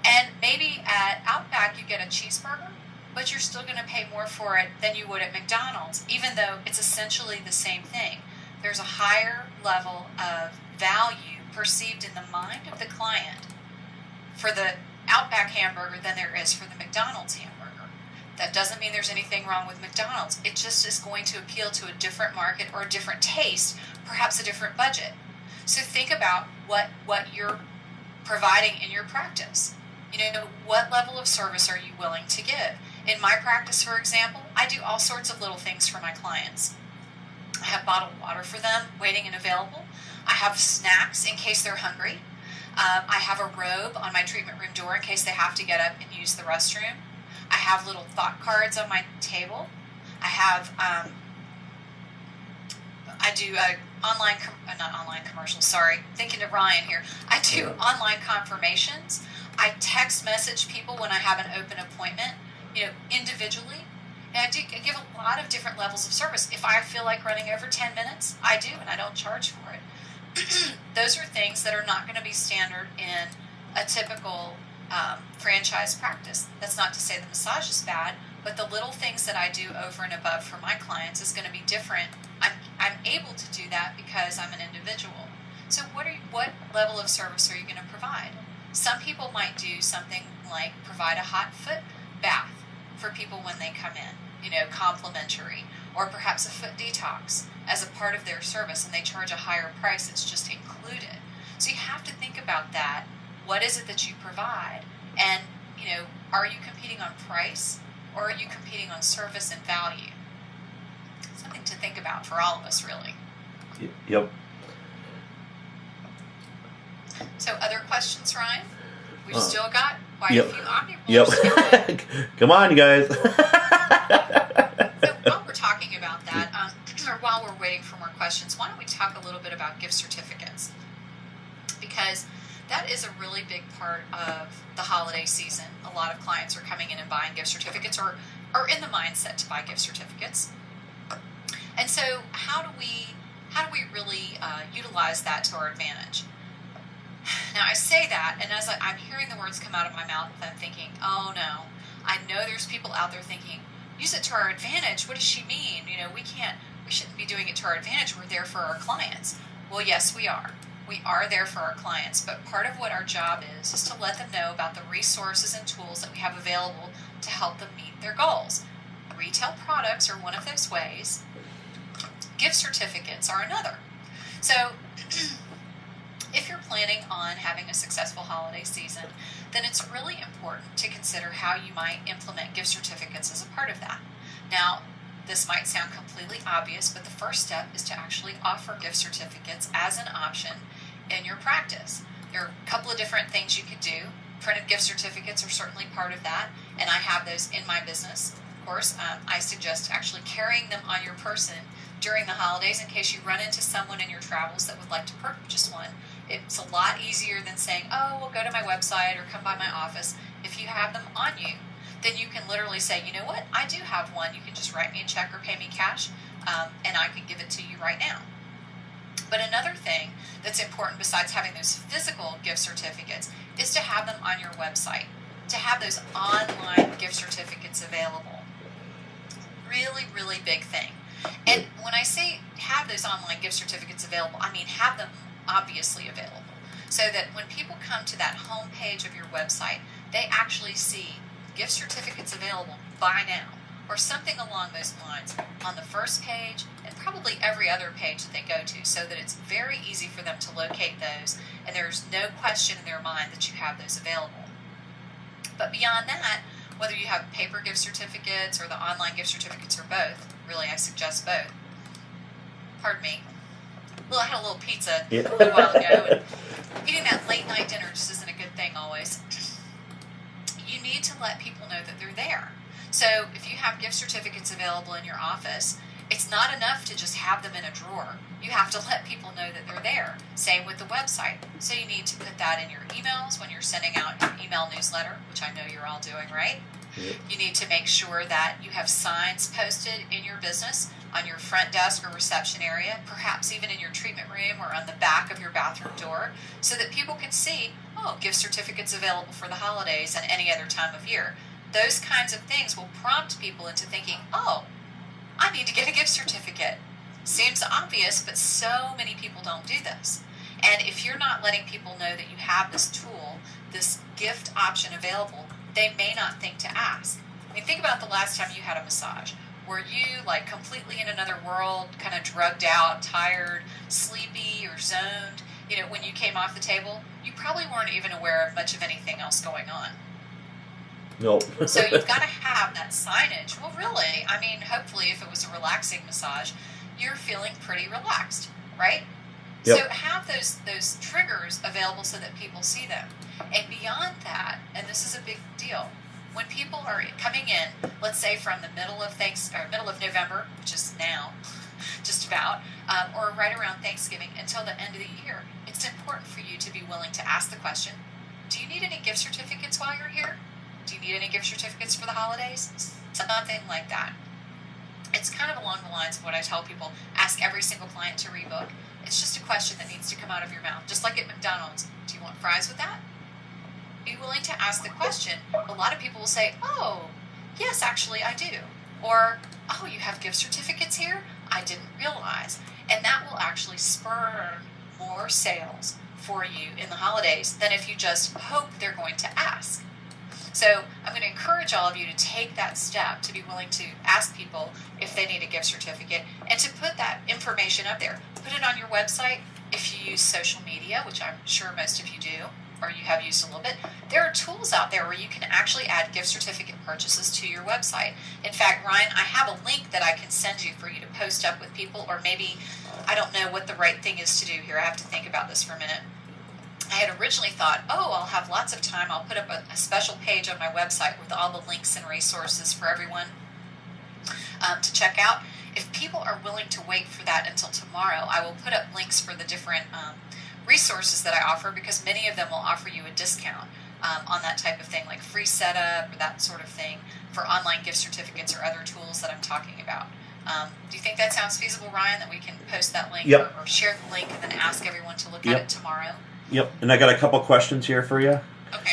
Speaker 2: And maybe at Outback you get a cheeseburger, but you're still going to pay more for it than you would at McDonald's, even though it's essentially the same thing. There's a higher level of value perceived in the mind of the client for the Outback hamburger than there is for the McDonald's hamburger. That doesn't mean there's anything wrong with McDonald's. It just is going to appeal to a different market or a different taste, perhaps a different budget. So think about what you're providing in your practice. What level of service are you willing to give? In my practice, for example, I do all sorts of little things for my clients. I have bottled water for them, waiting and available. I have snacks in case they're hungry. I have a robe on my treatment room door in case they have to get up and use the restroom. I have little thought cards on my table. I have, I do not online commercials, sorry, thinking of Ryan here. I do online confirmations. I text message people when I have an open appointment, individually. And I give a lot of different levels of service. If I feel like running over 10 minutes, I do, and I don't charge for it. Those are things that are not going to be standard in a typical franchise practice. That's not to say the massage is bad, but the little things that I do over and above for my clients is going to be different. I'm able to do that because I'm an individual. So what level of service are you going to provide? Some people might do something like provide a hot foot bath for people when they come in, complimentary, or perhaps a foot detox as a part of their service, and they charge a higher price. It's just included. So you have to think about that. What is it that you provide? And, are you competing on price, or are you competing on service and value? Something to think about for all of us, really.
Speaker 1: Yep. So
Speaker 2: other questions, Ryan? We've still got quite a few omnivores.
Speaker 1: Yep. Come on, you guys.
Speaker 2: So while we're talking about that, or while we're waiting for more questions, why don't we talk a little bit about gift certificates? Because that is a really big part of the holiday season. A lot of clients are coming in and buying gift certificates, or are in the mindset to buy gift certificates. And so how do we really utilize that to our advantage? Now, I say that, and as I'm hearing the words come out of my mouth, I'm thinking, oh no, I know there's people out there thinking, use it to our advantage. What does she mean? We shouldn't be doing it to our advantage. We're there for our clients. Well, yes, we are. We are there for our clients, but part of what our job is to let them know about the resources and tools that we have available to help them meet their goals. Retail products are one of those ways. Gift certificates are another. So If you're planning on having a successful holiday season, then it's really important to consider how you might implement gift certificates as a part of that. Now, this might sound completely obvious, but the first step is to actually offer gift certificates as an option in your practice. There are a couple of different things you could do. Printed gift certificates are certainly part of that, and I have those in my business. Of course, I suggest actually carrying them on your person during the holidays in case you run into someone in your travels that would like to purchase one. It's a lot easier than saying, oh, well, go to my website or come by my office. If you have them on you, then you can literally say, you know what, I do have one. You can just write me a check or pay me cash, and I can give it to you right now. But another thing that's important besides having those physical gift certificates is to have them on your website, to have those online gift certificates available. Really, really big thing. And when I say have those online gift certificates available, I mean have them obviously available so that when people come to that home page of your website, they actually see gift certificates available buy now or something along those lines on the first page and probably every other page that they go to, so that it's very easy for them to locate those and there's no question in their mind that you have those available. But beyond that, whether you have paper gift certificates or the online gift certificates or both, really I suggest both. Pardon me. Well, I had a little pizza a little while ago, and eating that late night dinner just isn't a good thing always. You need to let people know that they're there. So if you have gift certificates available in your office, it's not enough to just have them in a drawer. You have to let people know that they're there. Same with the website. So you need to put that in your emails when you're sending out your email newsletter, which I know you're all doing, right? Yep. You need to make sure that you have signs posted in your business on your front desk or reception area, perhaps even in your treatment room or on the back of your bathroom door, so that people can see, oh, gift certificates available for the holidays and any other time of year. Those kinds of things will prompt people into thinking, oh, I need to get a gift certificate. Seems obvious, but so many people don't do this. And if you're not letting people know that you have this tool, this gift option available, they may not think to ask. I mean, think about the last time you had a massage. Were you like completely in another world, kind of drugged out, tired, sleepy, or zoned? You know, when you came off the table, you probably weren't even aware of much of anything else going on.
Speaker 1: Nope.
Speaker 2: So you've got to have that signage. Well, really, I mean, hopefully if it was a relaxing massage, you're feeling pretty relaxed, right? Yep. So have those triggers available so that people see them. And beyond that, and this is a big deal, when people are coming in, let's say from the middle of November, which is now, just about, or right around Thanksgiving until the end of the year, it's important for you to be willing to ask the question, do you need any gift certificates while you're here? Do you need any gift certificates for the holidays? Something like that. It's kind of along the lines of what I tell people, ask every single client to rebook. It's just a question that needs to come out of your mouth. Just like at McDonald's, do you want fries with that? Be willing to ask the question. A lot of people will say, oh, yes, actually I do. Or, oh, you have gift certificates here? I didn't realize. And that will actually spur more sales for you in the holidays than if you just hope they're going to ask. So I'm going to encourage all of you to take that step, to be willing to ask people if they need a gift certificate and to put that information up there. Put it on your website. If you use social media, which I'm sure most of you do, or you have used a little bit, there are tools out there where you can actually add gift certificate purchases to your website. In fact, Ryan, I have a link that I can send you for you to post up with people, or maybe, I don't know what the right thing is to do here. I have to think about this for a minute. I had originally thought, oh, I'll have lots of time. I'll put up a special page on my website with all the links and resources for everyone to check out. If people are willing to wait for that until tomorrow, I will put up links for the different resources that I offer, because many of them will offer you a discount on that type of thing, like free setup or that sort of thing for online gift certificates or other tools that I'm talking about. Do you think that sounds feasible, Ryan, that we can post that link or share the link and then ask everyone to look at it tomorrow?
Speaker 1: Yep, and I got a couple questions here for you.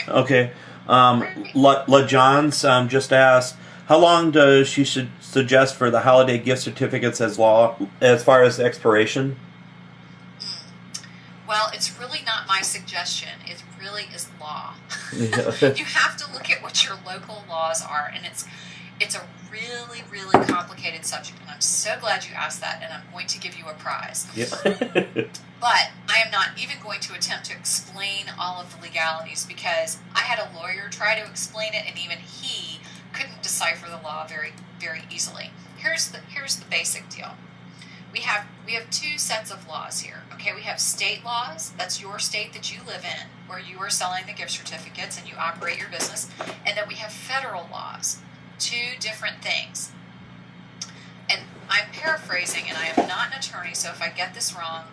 Speaker 2: Okay.
Speaker 1: La John's just asked, how long does she suggest for the holiday gift certificates as far as expiration?
Speaker 2: Well, it's really not my suggestion. It really is law.
Speaker 1: Yeah.
Speaker 2: You have to look at what your local laws are, and It's a really, really complicated subject, and I'm so glad you asked that, and I'm going to give you a prize.
Speaker 1: Yep.
Speaker 2: But I am not even going to attempt to explain all of the legalities, because I had a lawyer try to explain it, and even he couldn't decipher the law very, very easily. Here's the basic deal. We have two sets of laws here. Okay, we have state laws. That's your state that you live in, where you are selling the gift certificates and you operate your business. And then we have federal laws. Two different things. And I'm paraphrasing, and I am not an attorney, so if I get this wrong,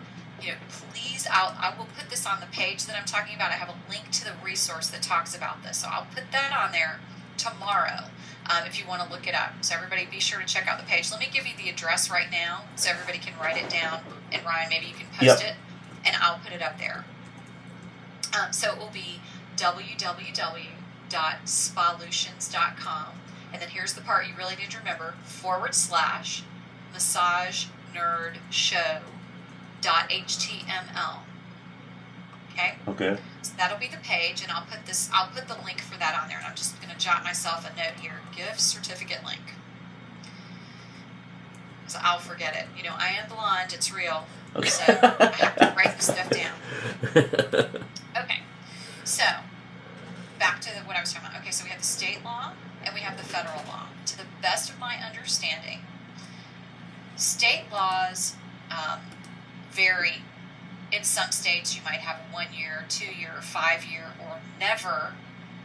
Speaker 2: please, I will put this on the page that I'm talking about. I have a link to the resource that talks about this, so I'll put that on there tomorrow. If you want to look it up. So everybody be sure to check out the page. Let me give you the address right now so everybody can write it down. And Ryan, maybe you can post it, and I'll put it up there. So it will be www.spalutions.com. And then here's the part you really need to remember, /massagenerdshow.html. Okay?
Speaker 1: Okay.
Speaker 2: So that'll be the page, and I'll put the link for that on there, and I'm just going to jot myself a note here, gift certificate link. So I'll forget it. I am blind, it's real. Okay. So I have to write this stuff down. Okay. So back to what I was talking about. Okay, so we have the state law and we have the federal law. To the best of my understanding, state laws vary. In some states, you might have a 1 year, 2 year, 5 year, or never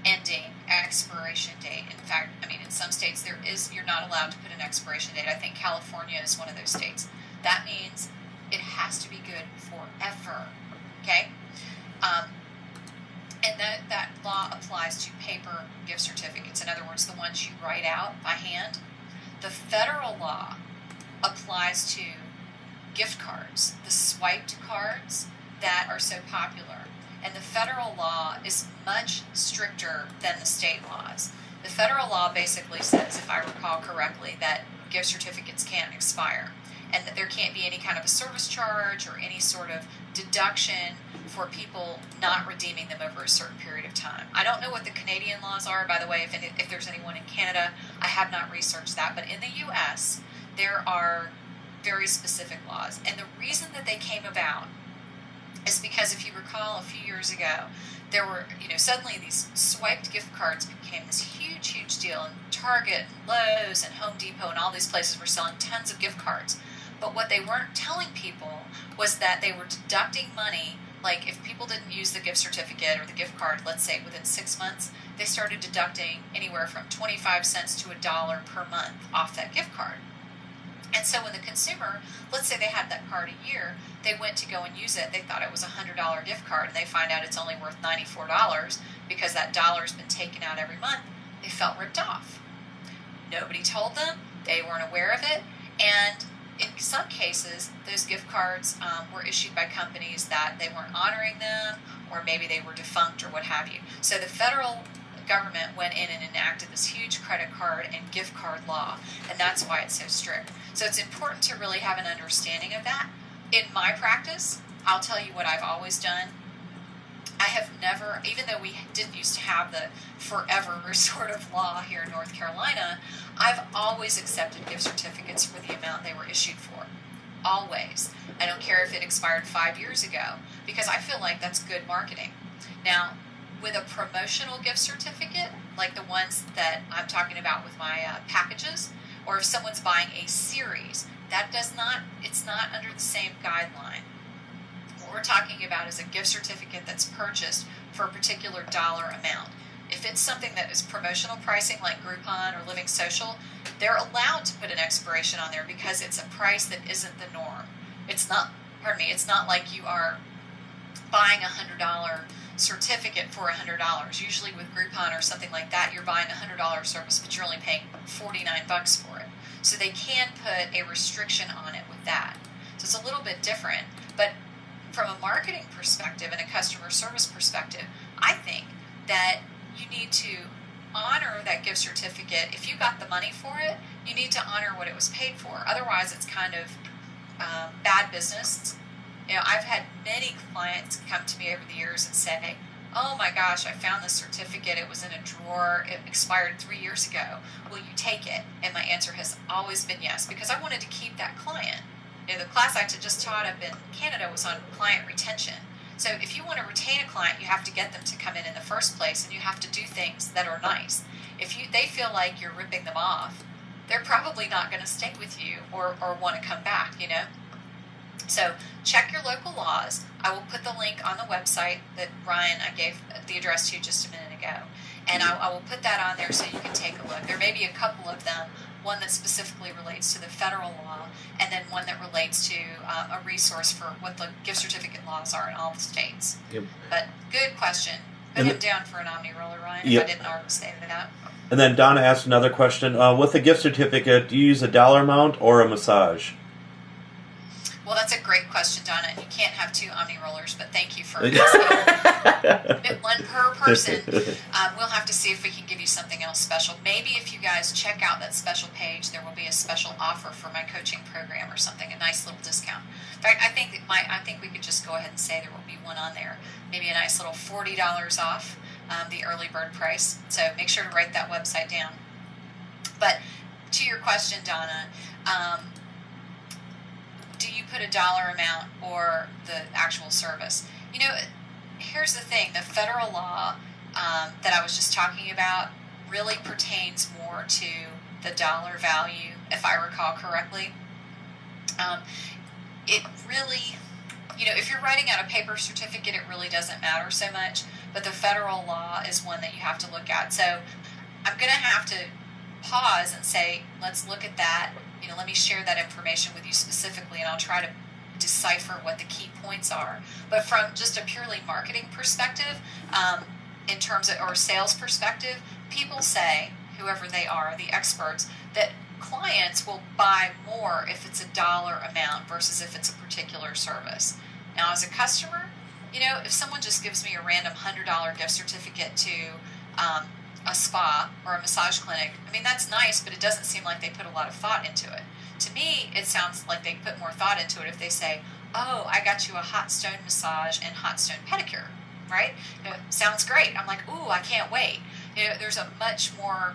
Speaker 2: ending expiration date. In fact, in some states you're not allowed to put an expiration date. I think California is one of those states. That means it has to be good forever. Okay? And that law applies to paper gift certificates. In other words, the ones you write out by hand. The federal law applies to gift cards, the swiped cards that are so popular. And the federal law is much stricter than the state laws. The federal law basically says, if I recall correctly, that gift certificates can't expire, and that there can't be any kind of a service charge or any sort of deduction for people not redeeming them over a certain period of time. I don't know what the Canadian laws are, by the way, if there's anyone in Canada. I have not researched that, but in the U.S., there are very specific laws. And the reason that they came about is because, if you recall, a few years ago, there were, suddenly these swiped gift cards became this huge, huge deal. And Target, and Lowe's, and Home Depot, and all these places were selling tons of gift cards. But what they weren't telling people was that they were deducting money. Like, if people didn't use the gift certificate or the gift card, let's say within 6 months, they started deducting anywhere from 25 cents to $1 per month off that gift card. And so when the consumer, let's say they had that card a year, they went to go and use it, they thought it was a $100 gift card, and they find out it's only worth $94 because that dollar's been taken out every month. They felt ripped off. Nobody told them, they weren't aware of it, and in some cases, those gift cards were issued by companies that they weren't honoring them, or maybe they were defunct or what have you. So the federal government went in and enacted this huge credit card and gift card law, and that's why it's so strict. So it's important to really have an understanding of that. In my practice, I'll tell you what I've always done. I have never, even though we didn't used to have the forever sort of law here in North Carolina, I've always accepted gift certificates for the amount they were issued for. Always. I don't care if it expired 5 years ago, because I feel like that's good marketing. Now, with a promotional gift certificate, like the ones that I'm talking about with my packages, or if someone's buying a series, it's not under the same guideline. What we're talking about is a gift certificate that's purchased for a particular dollar amount. If it's something that is promotional pricing like Groupon or Living Social, they're allowed to put an expiration on there because it's a price that isn't the norm. It's not like you are buying a $100 certificate for $100. Usually with Groupon or something like that, you're buying a $100 service, but you're only paying $49 for it. So they can put a restriction on it with that. So it's a little bit different, but from a marketing perspective and a customer service perspective, I think that you need to honor that gift certificate. If you got the money for it, you need to honor what it was paid for. Otherwise, it's kind of bad business. I've had many clients come to me over the years and say, oh my gosh, I found this certificate. It was in a drawer. It expired 3 years ago. Will you take it? And my answer has always been yes, because I wanted to keep that client. The class I just taught up in Canada was on client retention. So if you want to retain a client, you have to get them to come in the first place, and you have to do things that are nice. If they feel like you're ripping them off, they're probably not going to stay with you or want to come back, So check your local laws. I will put the link on the website that Ryan, I gave the address to just a minute ago. And I will put that on there so you can take a look. There may be a couple of them, one that specifically relates to the federal law, and then one that relates to a resource for what the gift certificate laws are in all the states. Yep. But good question. Put him down for an Omni Roller, Ryan, if I didn't already say that.
Speaker 1: And then Donna asked another question. With a gift certificate, do you use a dollar amount or a massage?
Speaker 2: Well, that's a great question, Donna. You can't have two Omni Rollers, but thank you for asking. One per person. We'll have to see if we can give you something else special. Maybe if you guys check out that special page, there will be a special offer for my coaching program or something, a nice little discount. In fact, I think we could just go ahead and say there will be one on there. Maybe a nice little $40 off the early bird price. So make sure to write that website down. But to your question, Donna, do you put a dollar amount or the actual service? Here's the thing. The federal law that I was just talking about really pertains more to the dollar value, if I recall correctly. It really, if you're writing out a paper certificate, it really doesn't matter so much. But the federal law is one that you have to look at. So I'm going to have to pause and say, let's look at that. Let me share that information with you specifically, and I'll try to decipher what the key points are. But from just a purely marketing perspective, in terms of, or sales perspective, people say, whoever they are, the experts, that clients will buy more if it's a dollar amount versus if it's a particular service. Now, as a customer, if someone just gives me a random $100 gift certificate to a spa or a massage clinic, that's nice, but it doesn't seem like they put a lot of thought into it. To me, it sounds like they put more thought into it if they say, oh, I got you a hot stone massage and hot stone pedicure, right? Sounds great. I'm like, ooh, I can't wait. There's a much more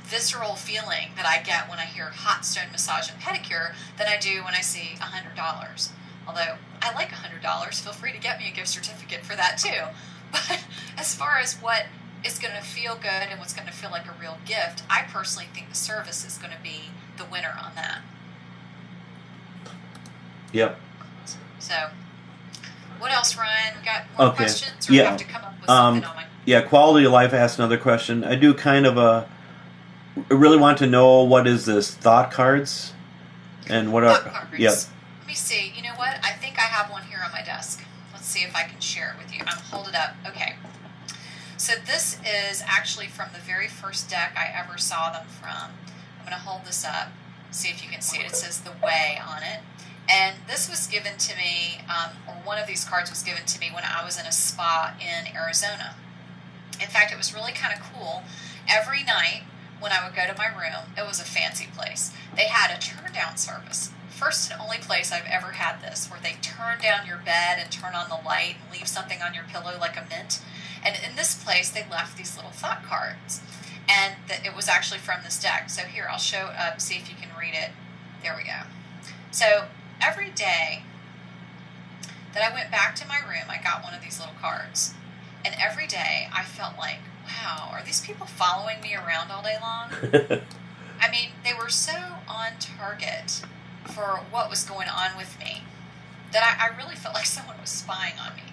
Speaker 2: visceral feeling that I get when I hear hot stone massage and pedicure than I do when I see $100. Although I like $100, feel free to get me a gift certificate for that too. But as far as what is going to feel good and what's going to feel like a real gift, I personally think the service is going to be the winner on that.
Speaker 1: Yep.
Speaker 2: So, what else, Ryan? We got more questions, or
Speaker 1: yeah.
Speaker 2: We have to come up with something on my...
Speaker 1: Yeah, Quality of Life asked another question. I do I really want to know, what is this, thought cards? And what
Speaker 2: thought
Speaker 1: are...
Speaker 2: cards.
Speaker 1: Yep.
Speaker 2: Let me see. You know what? I think I have one here on my desk. Let's see if I can share it with you. Hold it up. Okay. So this is actually from the very first deck I ever saw them from. I'm going to hold this up, see if you can see it. It says The Way on it. And this was given to me, or one of these cards was given to me when I was in a spa in Arizona. In fact, it was really kind of cool. Every night when I would go to my room, it was a fancy place. They had a turn-down service. First and only place I've ever had this, where they turn down your bed and turn on the light and leave something on your pillow like a mint. And in this place, they left these little thought cards. And it was actually from this deck. So here, I'll show it up, see if you can read it. There we go. So every day that I went back to my room, I got one of these little cards. And every day, I felt like, wow, are these people following me around all day long? They were so on target for what was going on with me that I really felt like someone was spying on me.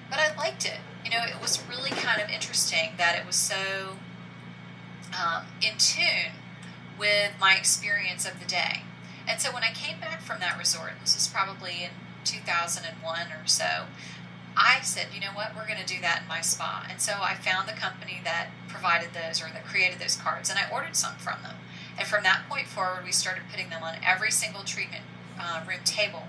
Speaker 2: But I liked it. It was really kind of interesting that it was so in tune with my experience of the day. And so when I came back from that resort, this was probably in 2001 or so, I said, you know what, we're going to do that in my spa. And so I found the company that provided those, or that created those cards, and I ordered some from them. And from that point forward, we started putting them on every single treatment room table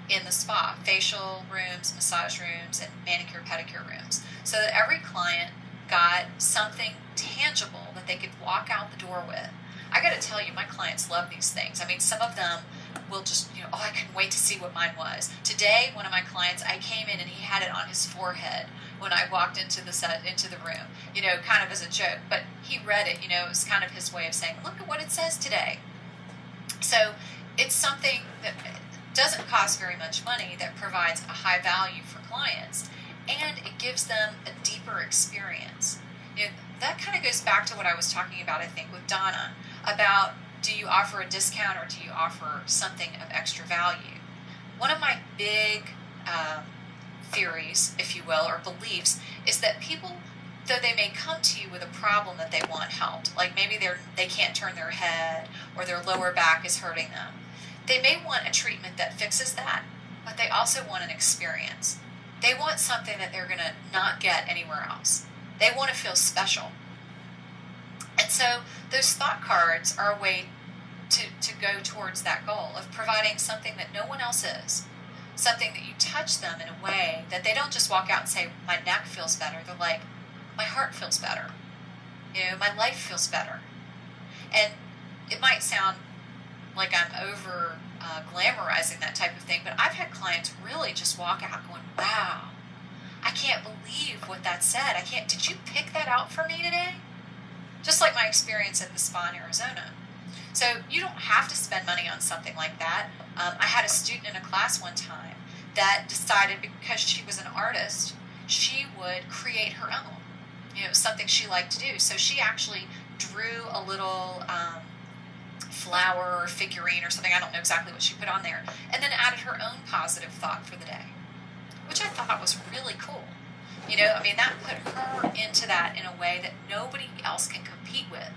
Speaker 2: in the spa, facial rooms, massage rooms, and manicure, pedicure rooms, so that every client got something tangible that they could walk out the door with. I got to tell you, my clients love these things. Some of them will just, I couldn't wait to see what mine was. Today, one of my clients, I came in and he had it on his forehead when I walked into the room, kind of as a joke. But he read it, it was kind of his way of saying, look at what it says today. So it's something that doesn't cost very much money, that provides a high value for clients, and it gives them a deeper experience. That kind of goes back to what I was talking about, I think, with Donna, about, do you offer a discount or do you offer something of extra value? One of my big theories, if you will, or beliefs, is that people, though they may come to you with a problem that they want helped, like maybe they can't turn their head or their lower back is hurting them, they may want a treatment that fixes that, but they also want an experience. They want something that they're going to not get anywhere else. They want to feel special. And so those thought cards are a way to go towards that goal of providing something that no one else is. Something that you touch them in a way that they don't just walk out and say, my neck feels better. They're like, my heart feels better. My life feels better. And it might sound like I'm over glamorizing that type of thing, but I've had clients really just walk out going, wow, I can't believe what that said. Did you pick that out for me today? Just like my experience at the spa in Arizona. So you don't have to spend money on something like that. I had a student in a class one time that decided, because she was an artist, she would create her own. It was something she liked to do. So she actually drew a little flower or figurine or something. I don't know exactly what she put on there. And then added her own positive thought for the day, which I thought was really cool. That put her into that in a way that nobody else can compete with.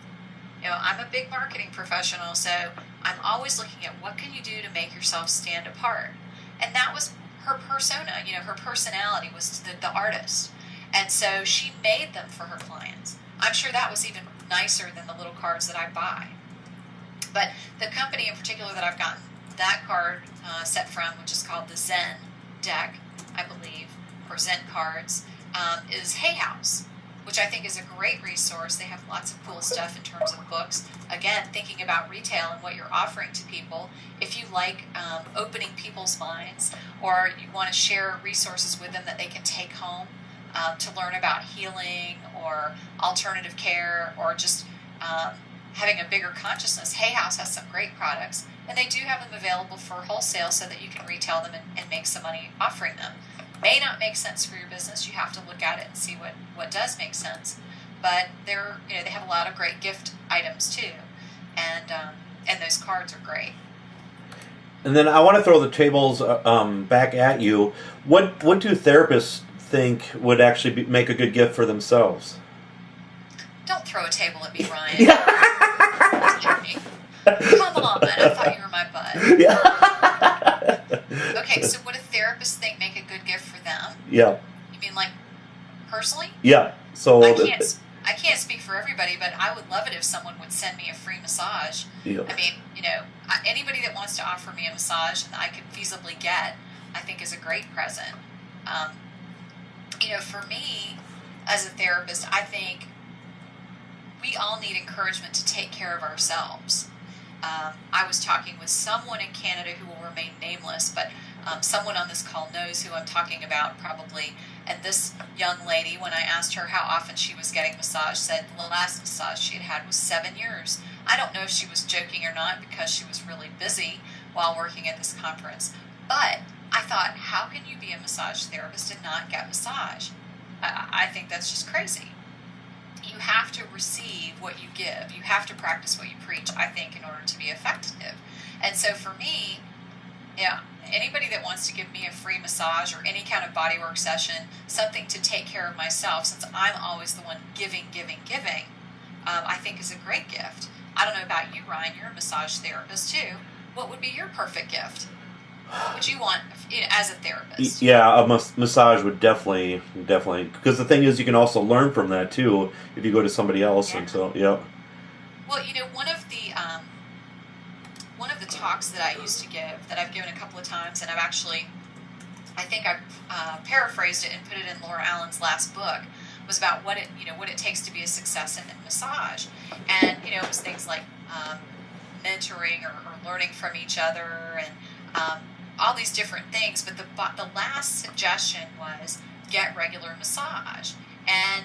Speaker 2: I'm a big marketing professional, so I'm always looking at what can you do to make yourself stand apart. And that was her persona, her personality was the artist. And so she made them for her clients. I'm sure that was even nicer than the little cards that I buy. But the company in particular that I've gotten that card set from, which is called the Zen deck, I believe, or Zen cards, is Hay House, which I think is a great resource. They have lots of cool stuff in terms of books. Again, thinking about retail and what you're offering to people. If you like opening people's minds, or you want to share resources with them that they can take home to learn about healing or alternative care, or just having a bigger consciousness, Hay House has some great products, and they do have them available for wholesale so that you can retail them and make some money offering them. May not make sense for your business. You have to look at it and see what does make sense. But they have a lot of great gift items too, and those cards are great.
Speaker 1: And then I want to throw the tables back at you. What do therapists think would actually make a good gift for themselves?
Speaker 2: Don't throw a table at me, Ryan. Come on, I thought you were my bud.
Speaker 1: Yeah.
Speaker 2: Okay, so would a therapist think make a good gift for them?
Speaker 1: Yeah.
Speaker 2: You mean like personally?
Speaker 1: Yeah. So
Speaker 2: I can't speak for everybody, but I would love it if someone would send me a free massage.
Speaker 1: Yeah.
Speaker 2: I mean, anybody that wants to offer me a massage and I could feasibly get, I think is a great present. For me, as a therapist, I think we all need encouragement to take care of ourselves. I was talking with someone in Canada who will remain nameless, but someone on this call knows who I'm talking about probably. And this young lady, when I asked her how often she was getting massage, said the last massage she had was 7 years. I don't know if she was joking or not, because she was really busy while working at this conference. But I thought, how can you be a massage therapist and not get massage? I think that's just crazy. You have to receive what you give. You have to practice what you preach, I think, in order to be effective. And so for me, anybody that wants to give me a free massage or any kind of bodywork session, something to take care of myself, since I'm always the one giving, I think is a great gift. I don't know about you, Ryan. You're a massage therapist too. What would be your perfect gift? What would you want as a therapist?
Speaker 1: Yeah, a massage would definitely, because the thing is, you can also learn from that too if you go to somebody else.
Speaker 2: Yeah.
Speaker 1: And so, yeah.
Speaker 2: Well, one of the talks that I used to give, that I've given a couple of times, and I think I've paraphrased it and put it in Laura Allen's last book, was about what it takes to be a success in massage. And it was things like mentoring or learning from each other, and all these different things. But the last suggestion was get regular massage. And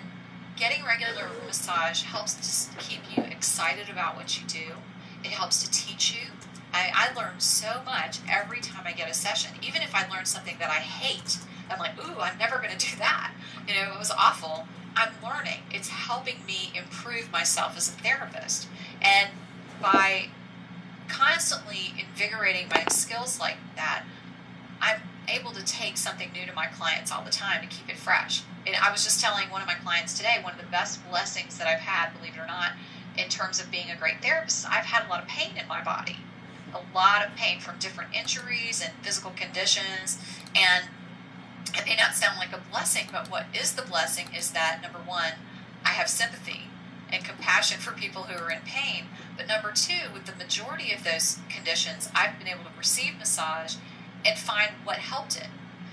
Speaker 2: getting regular massage helps to keep you excited about what you do. It helps to teach you. I learn so much every time I get a session. Even if I learn something that I hate, I'm like, ooh, I'm never going to do that. It was awful. I'm learning. It's helping me improve myself as a therapist. And by constantly invigorating my skills like that, I'm able to take something new to my clients all the time to keep it fresh. And I was just telling one of my clients today, one of the best blessings that I've had, believe it or not, in terms of being a great therapist, I've had a lot of pain in my body. A lot of pain from different injuries and physical conditions. And it may not sound like a blessing, but what is the blessing is that, number one, I have sympathy and compassion for people who are in pain. But number two, with the majority of those conditions, I've been able to receive massage and find what helped it.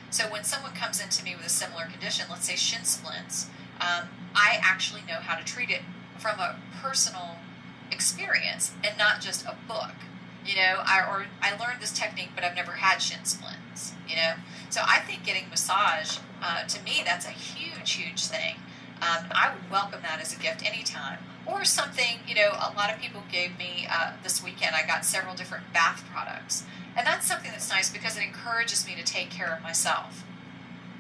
Speaker 2: So when someone comes into me with a similar condition, let's say shin splints, I actually know how to treat it from a personal experience and not just a book. I learned this technique, but I've never had shin splints, So I think getting massage, to me, that's a huge, huge thing. I would welcome that as a gift anytime. Or something, a lot of people gave me, this weekend, I got several different bath products. And that's something that's nice because it encourages me to take care of myself.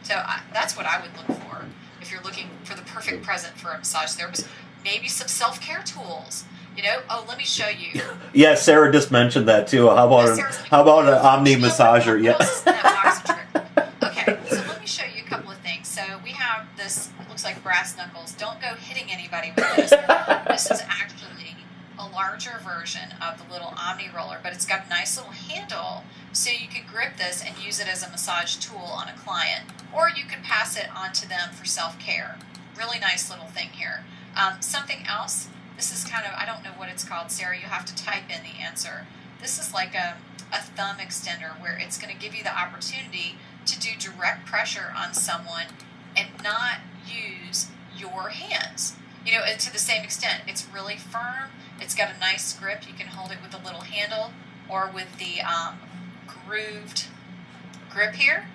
Speaker 2: So that's what I would look for if you're looking for the perfect present for a massage therapist. Maybe some self-care tools. Let me show you.
Speaker 1: Yeah, Sarah just mentioned that too. How about an Omni massager? Yeah.
Speaker 2: Okay, so let me show you a couple of things. So we have this, it looks like brass knuckles. Don't go hitting anybody with this. This is actually a larger version of the little Omni roller, but it's got a nice little handle so you can grip this and use it as a massage tool on a client, or you can pass it on to them for self-care. Really nice little thing here. Something else, this is kind of, I don't know what it's called, Sarah, you have to type in the answer. This is like a thumb extender where it's going to give you the opportunity to do direct pressure on someone and not use your hands. To the same extent, it's really firm. It's got a nice grip. You can hold it with a little handle or with the grooved grip here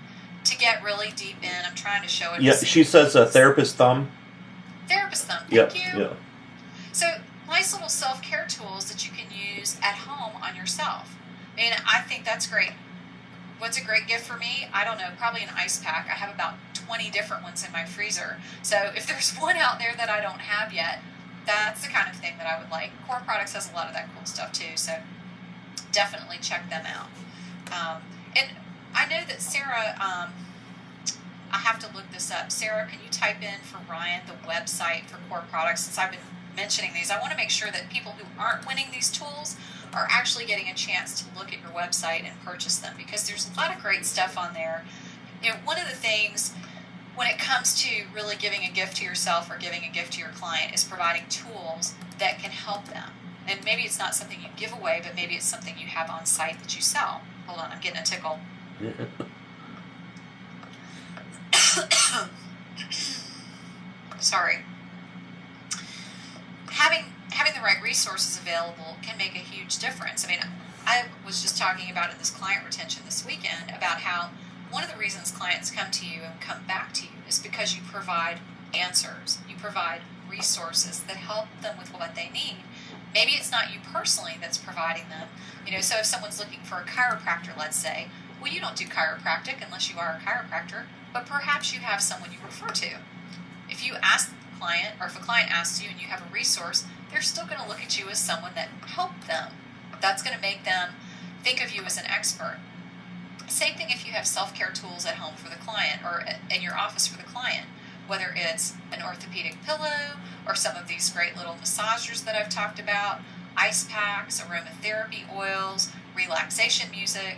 Speaker 2: to get really deep in. I'm trying to show it.
Speaker 1: Yeah, she says a therapist thumb.
Speaker 2: Therapist thumb, thank you.
Speaker 1: Yeah.
Speaker 2: So nice little self-care tools that you can use at home on yourself. I think that's great. What's a great gift for me? I don't know, probably an ice pack. I have about 20 different ones in my freezer. So if there's one out there that I don't have yet, that's the kind of thing that I would like. Core Products has a lot of that cool stuff too, so definitely check them out. And I know that Sarah, I have to look this up. Sarah, can you type in for Ryan the website for Core Products? Since I've been mentioning these, I want to make sure that people who aren't winning these tools are actually getting a chance to look at your website and purchase them, because there's a lot of great stuff on there. One of the things when it comes to really giving a gift to yourself or giving a gift to your client is providing tools that can help them. And maybe it's not something you give away, but maybe it's something you have on site that you sell. Hold on, I'm getting a tickle. Sorry. Having the right resources available can make a huge difference. I was just talking about in this client retention this weekend about how one of the reasons clients come to you and come back to you is because you provide answers. You provide resources that help them with what they need. Maybe it's not you personally that's providing them. So if someone's looking for a chiropractor, let's say, well, you don't do chiropractic unless you are a chiropractor, but perhaps you have someone you refer to. If you ask the client, or if a client asks you and you have a resource, they're still going to look at you as someone that helped them. That's going to make them think of you as an expert. Same thing if you have self-care tools at home for the client or in your office for the client, whether it's an orthopedic pillow or some of these great little massagers that I've talked about, ice packs, aromatherapy oils, relaxation music.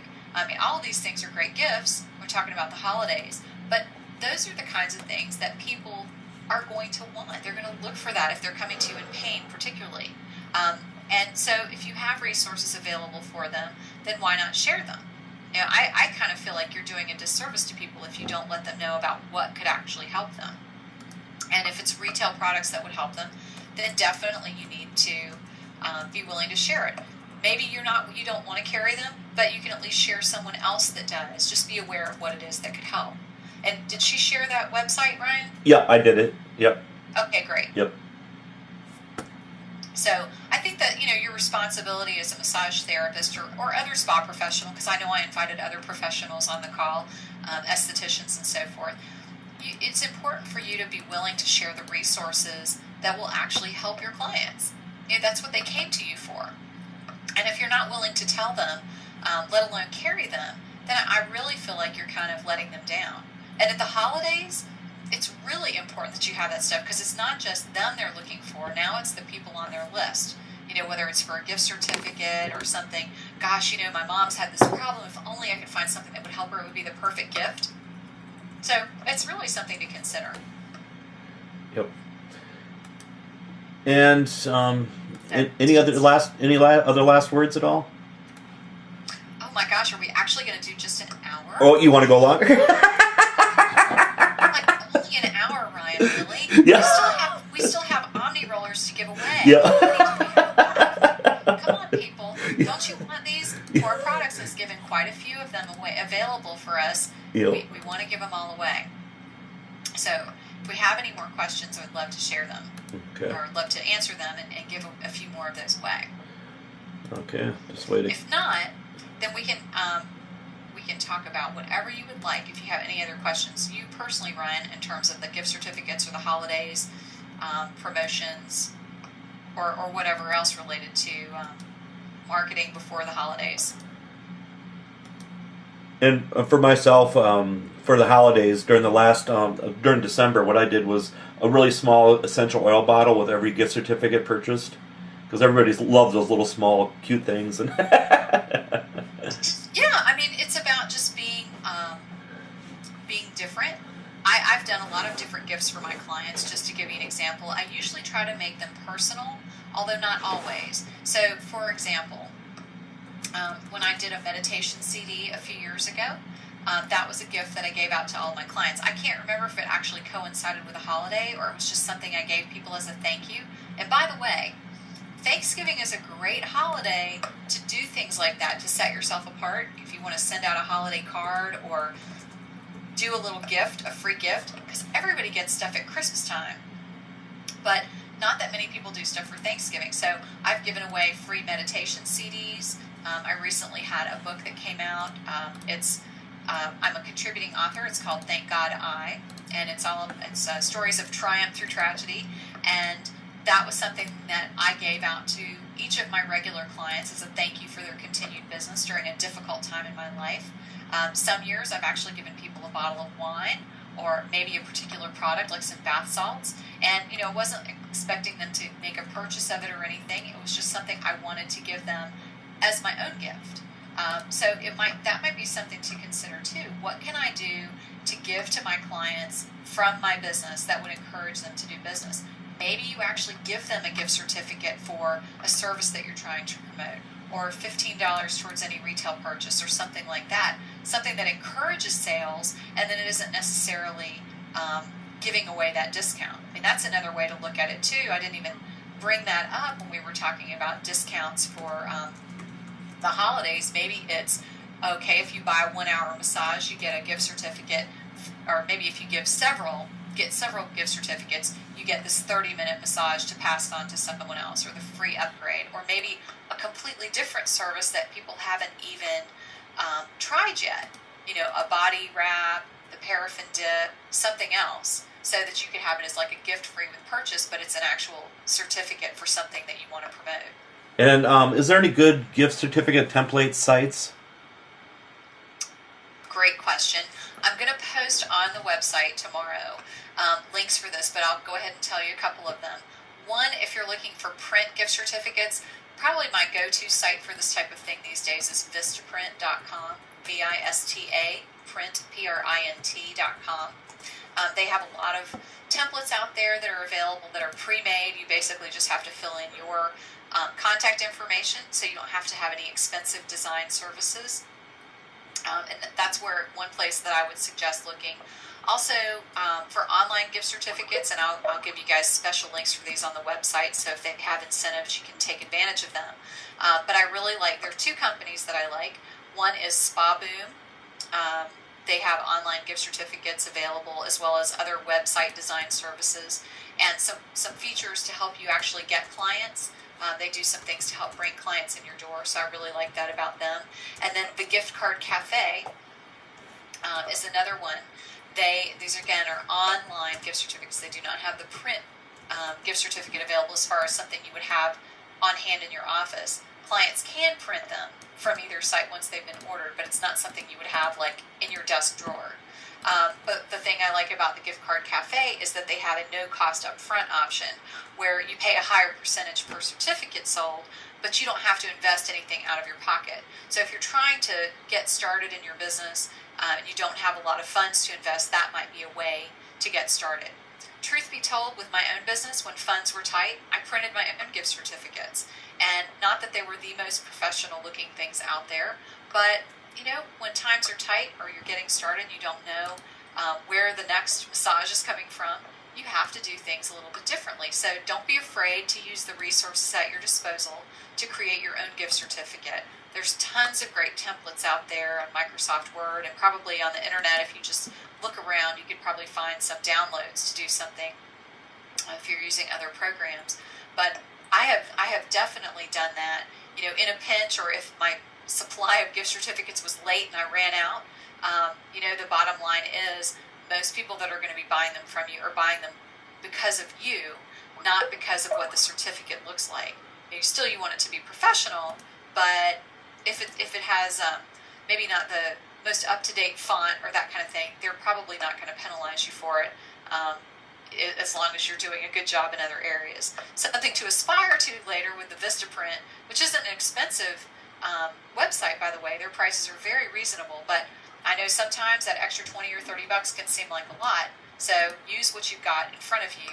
Speaker 2: All of these things are great gifts. We're talking about the holidays, but those are the kinds of things that people are going to want. They're going to look for that if they're coming to you in pain, particularly. And so if you have resources available for them, then why not share them? I kind of feel like you're doing a disservice to people if you don't let them know about what could actually help them. And if it's retail products that would help them, then definitely you need to be willing to share it. Maybe you don't want to carry them, but you can at least share someone else that does. Just be aware of what it is that could help. And did she share that website, Ryan?
Speaker 1: Yeah, I did it. Yep.
Speaker 2: Okay, great.
Speaker 1: Yep.
Speaker 2: So I think that, your responsibility as a massage therapist or other spa professional, because I know I invited other professionals on the call, estheticians and so forth, it's important for you to be willing to share the resources that will actually help your clients. That's what they came to you for. And if you're not willing to tell them, let alone carry them, then I really feel like you're kind of letting them down. And at the holidays, it's really important that you have that stuff, because it's not just them they're looking for. Now it's the people on their list. Whether it's for a gift certificate or something. Gosh, my mom's had this problem. If only I could find something that would help her, it would be the perfect gift. So it's really something to consider.
Speaker 1: Yep. And any other last words at all?
Speaker 2: Oh my gosh, are we actually going to do just an hour?
Speaker 1: Oh, you want to go longer?
Speaker 2: Like only an hour, Ryan. Really?
Speaker 1: Yeah.
Speaker 2: We still have Omni rollers to give away.
Speaker 1: Yeah.
Speaker 2: Come on, people! Don't you want these? Core Products has given quite a few of them away, available for us.
Speaker 1: Yep.
Speaker 2: We want to give them all away. So if we have any more questions, I would love to share them.
Speaker 1: Okay.
Speaker 2: Or love to answer them and give a few more of those away.
Speaker 1: Okay, just waiting.
Speaker 2: If not, then we can talk about whatever you would like. If you have any other questions, you personally, Ryan, in terms of the gift certificates or the holidays, promotions, or whatever else related to marketing before the holidays.
Speaker 1: And for myself, for the holidays during during December, what I did was a really small essential oil bottle with every gift certificate purchased, because everybody loves those little small cute things. And
Speaker 2: yeah, I mean, it's about just being different. I've done a lot of different gifts for my clients. Just to give you an example, I usually try to make them personal, although not always. So, for example, when I did a meditation CD a few years ago, that was a gift that I gave out to all my clients. I can't remember if it actually coincided with a holiday or it was just something I gave people as a thank you. And by the way, Thanksgiving is a great holiday to do things like that, to set yourself apart. If you want to send out a holiday card or do a little gift, a free gift, because everybody gets stuff at Christmas time. But not that many people do stuff for Thanksgiving. So I've given away free meditation CDs. I recently had a book that came out. I'm a contributing author. It's called Thank God I, and it's stories of triumph through tragedy. And that was something that I gave out to each of my regular clients as a thank you for their continued business during a difficult time in my life. Some years I've actually given people a bottle of wine or maybe a particular product like some bath salts. And, I wasn't expecting them to make a purchase of it or anything. It was just something I wanted to give them as my own gift. So that might be something to consider too. What can I do to give to my clients from my business that would encourage them to do business? Maybe you actually give them a gift certificate for a service that you're trying to promote, or $15 towards any retail purchase or something like that. Something that encourages sales, and then it isn't necessarily giving away that discount. I mean, that's another way to look at it too. I didn't even bring that up when we were talking about discounts for the holidays. Maybe it's okay if you buy a 1 hour massage, you get a gift certificate, or maybe if you get several gift certificates, you get this 30-minute massage to pass on to someone else, or the free upgrade, or maybe a completely different service that people haven't even tried yet. A body wrap, the paraffin dip, something else, so that you can have it as like a gift free with purchase, but it's an actual certificate for something that you want to promote.
Speaker 1: And is there any good gift certificate template sites?
Speaker 2: Great question. I'm going to post on the website tomorrow links for this, but I'll go ahead and tell you a couple of them. One, if you're looking for print gift certificates, probably my go-to site for this type of thing these days is vistaprint.com, VISTA, print, PRINT.com. They have a lot of templates out there that are available that are pre-made. You basically just have to fill in your contact information, so you don't have to have any expensive design services. And that's one place that I would suggest looking. Also, for online gift certificates, and I'll give you guys special links for these on the website, so if they have incentives, you can take advantage of them. But I really there are two companies that I like. One is Spa Boom. they have online gift certificates available, as well as other website design services, and some features to help you actually get clients. They do some things to help bring clients in your door, so I really like that about them. And then the Gift Card Cafe is another one. These again are online gift certificates. They do not have the print gift certificate available as far as something you would have on hand in your office. Clients can print them from either site once they've been ordered, but it's not something you would have like in your desk drawer. But the thing I like about the Gift Card Cafe is that they have a no-cost upfront option where you pay a higher percentage per certificate sold, but you don't have to invest anything out of your pocket. So if you're trying to get started in your business and you don't have a lot of funds to invest, that might be a way to get started. Truth be told, with my own business, when funds were tight, I printed my own gift certificates. And not that they were the most professional looking things out there, but when times are tight or you're getting started, you don't know where the next massage is coming from, you have to do things a little bit differently. So don't be afraid to use the resources at your disposal to create your own gift certificate. There's tons of great templates out there on Microsoft Word, and probably on the internet. If you just look around, you could probably find some downloads to do something if you're using other programs. But I have definitely done that. In a pinch, or if my supply of gift certificates was late and I ran out, the bottom line is most people that are going to be buying them from you are buying them because of you, not because of what the certificate looks like. You want it to be professional, but if it has maybe not the most up-to-date font or that kind of thing, they're probably not going to penalize you for it, as long as you're doing a good job in other areas. Something to aspire to later with the Vistaprint, which isn't an expensive website, by the way. Their prices are very reasonable, but I know sometimes that extra $20 or $30 can seem like a lot. So use what you've got in front of you.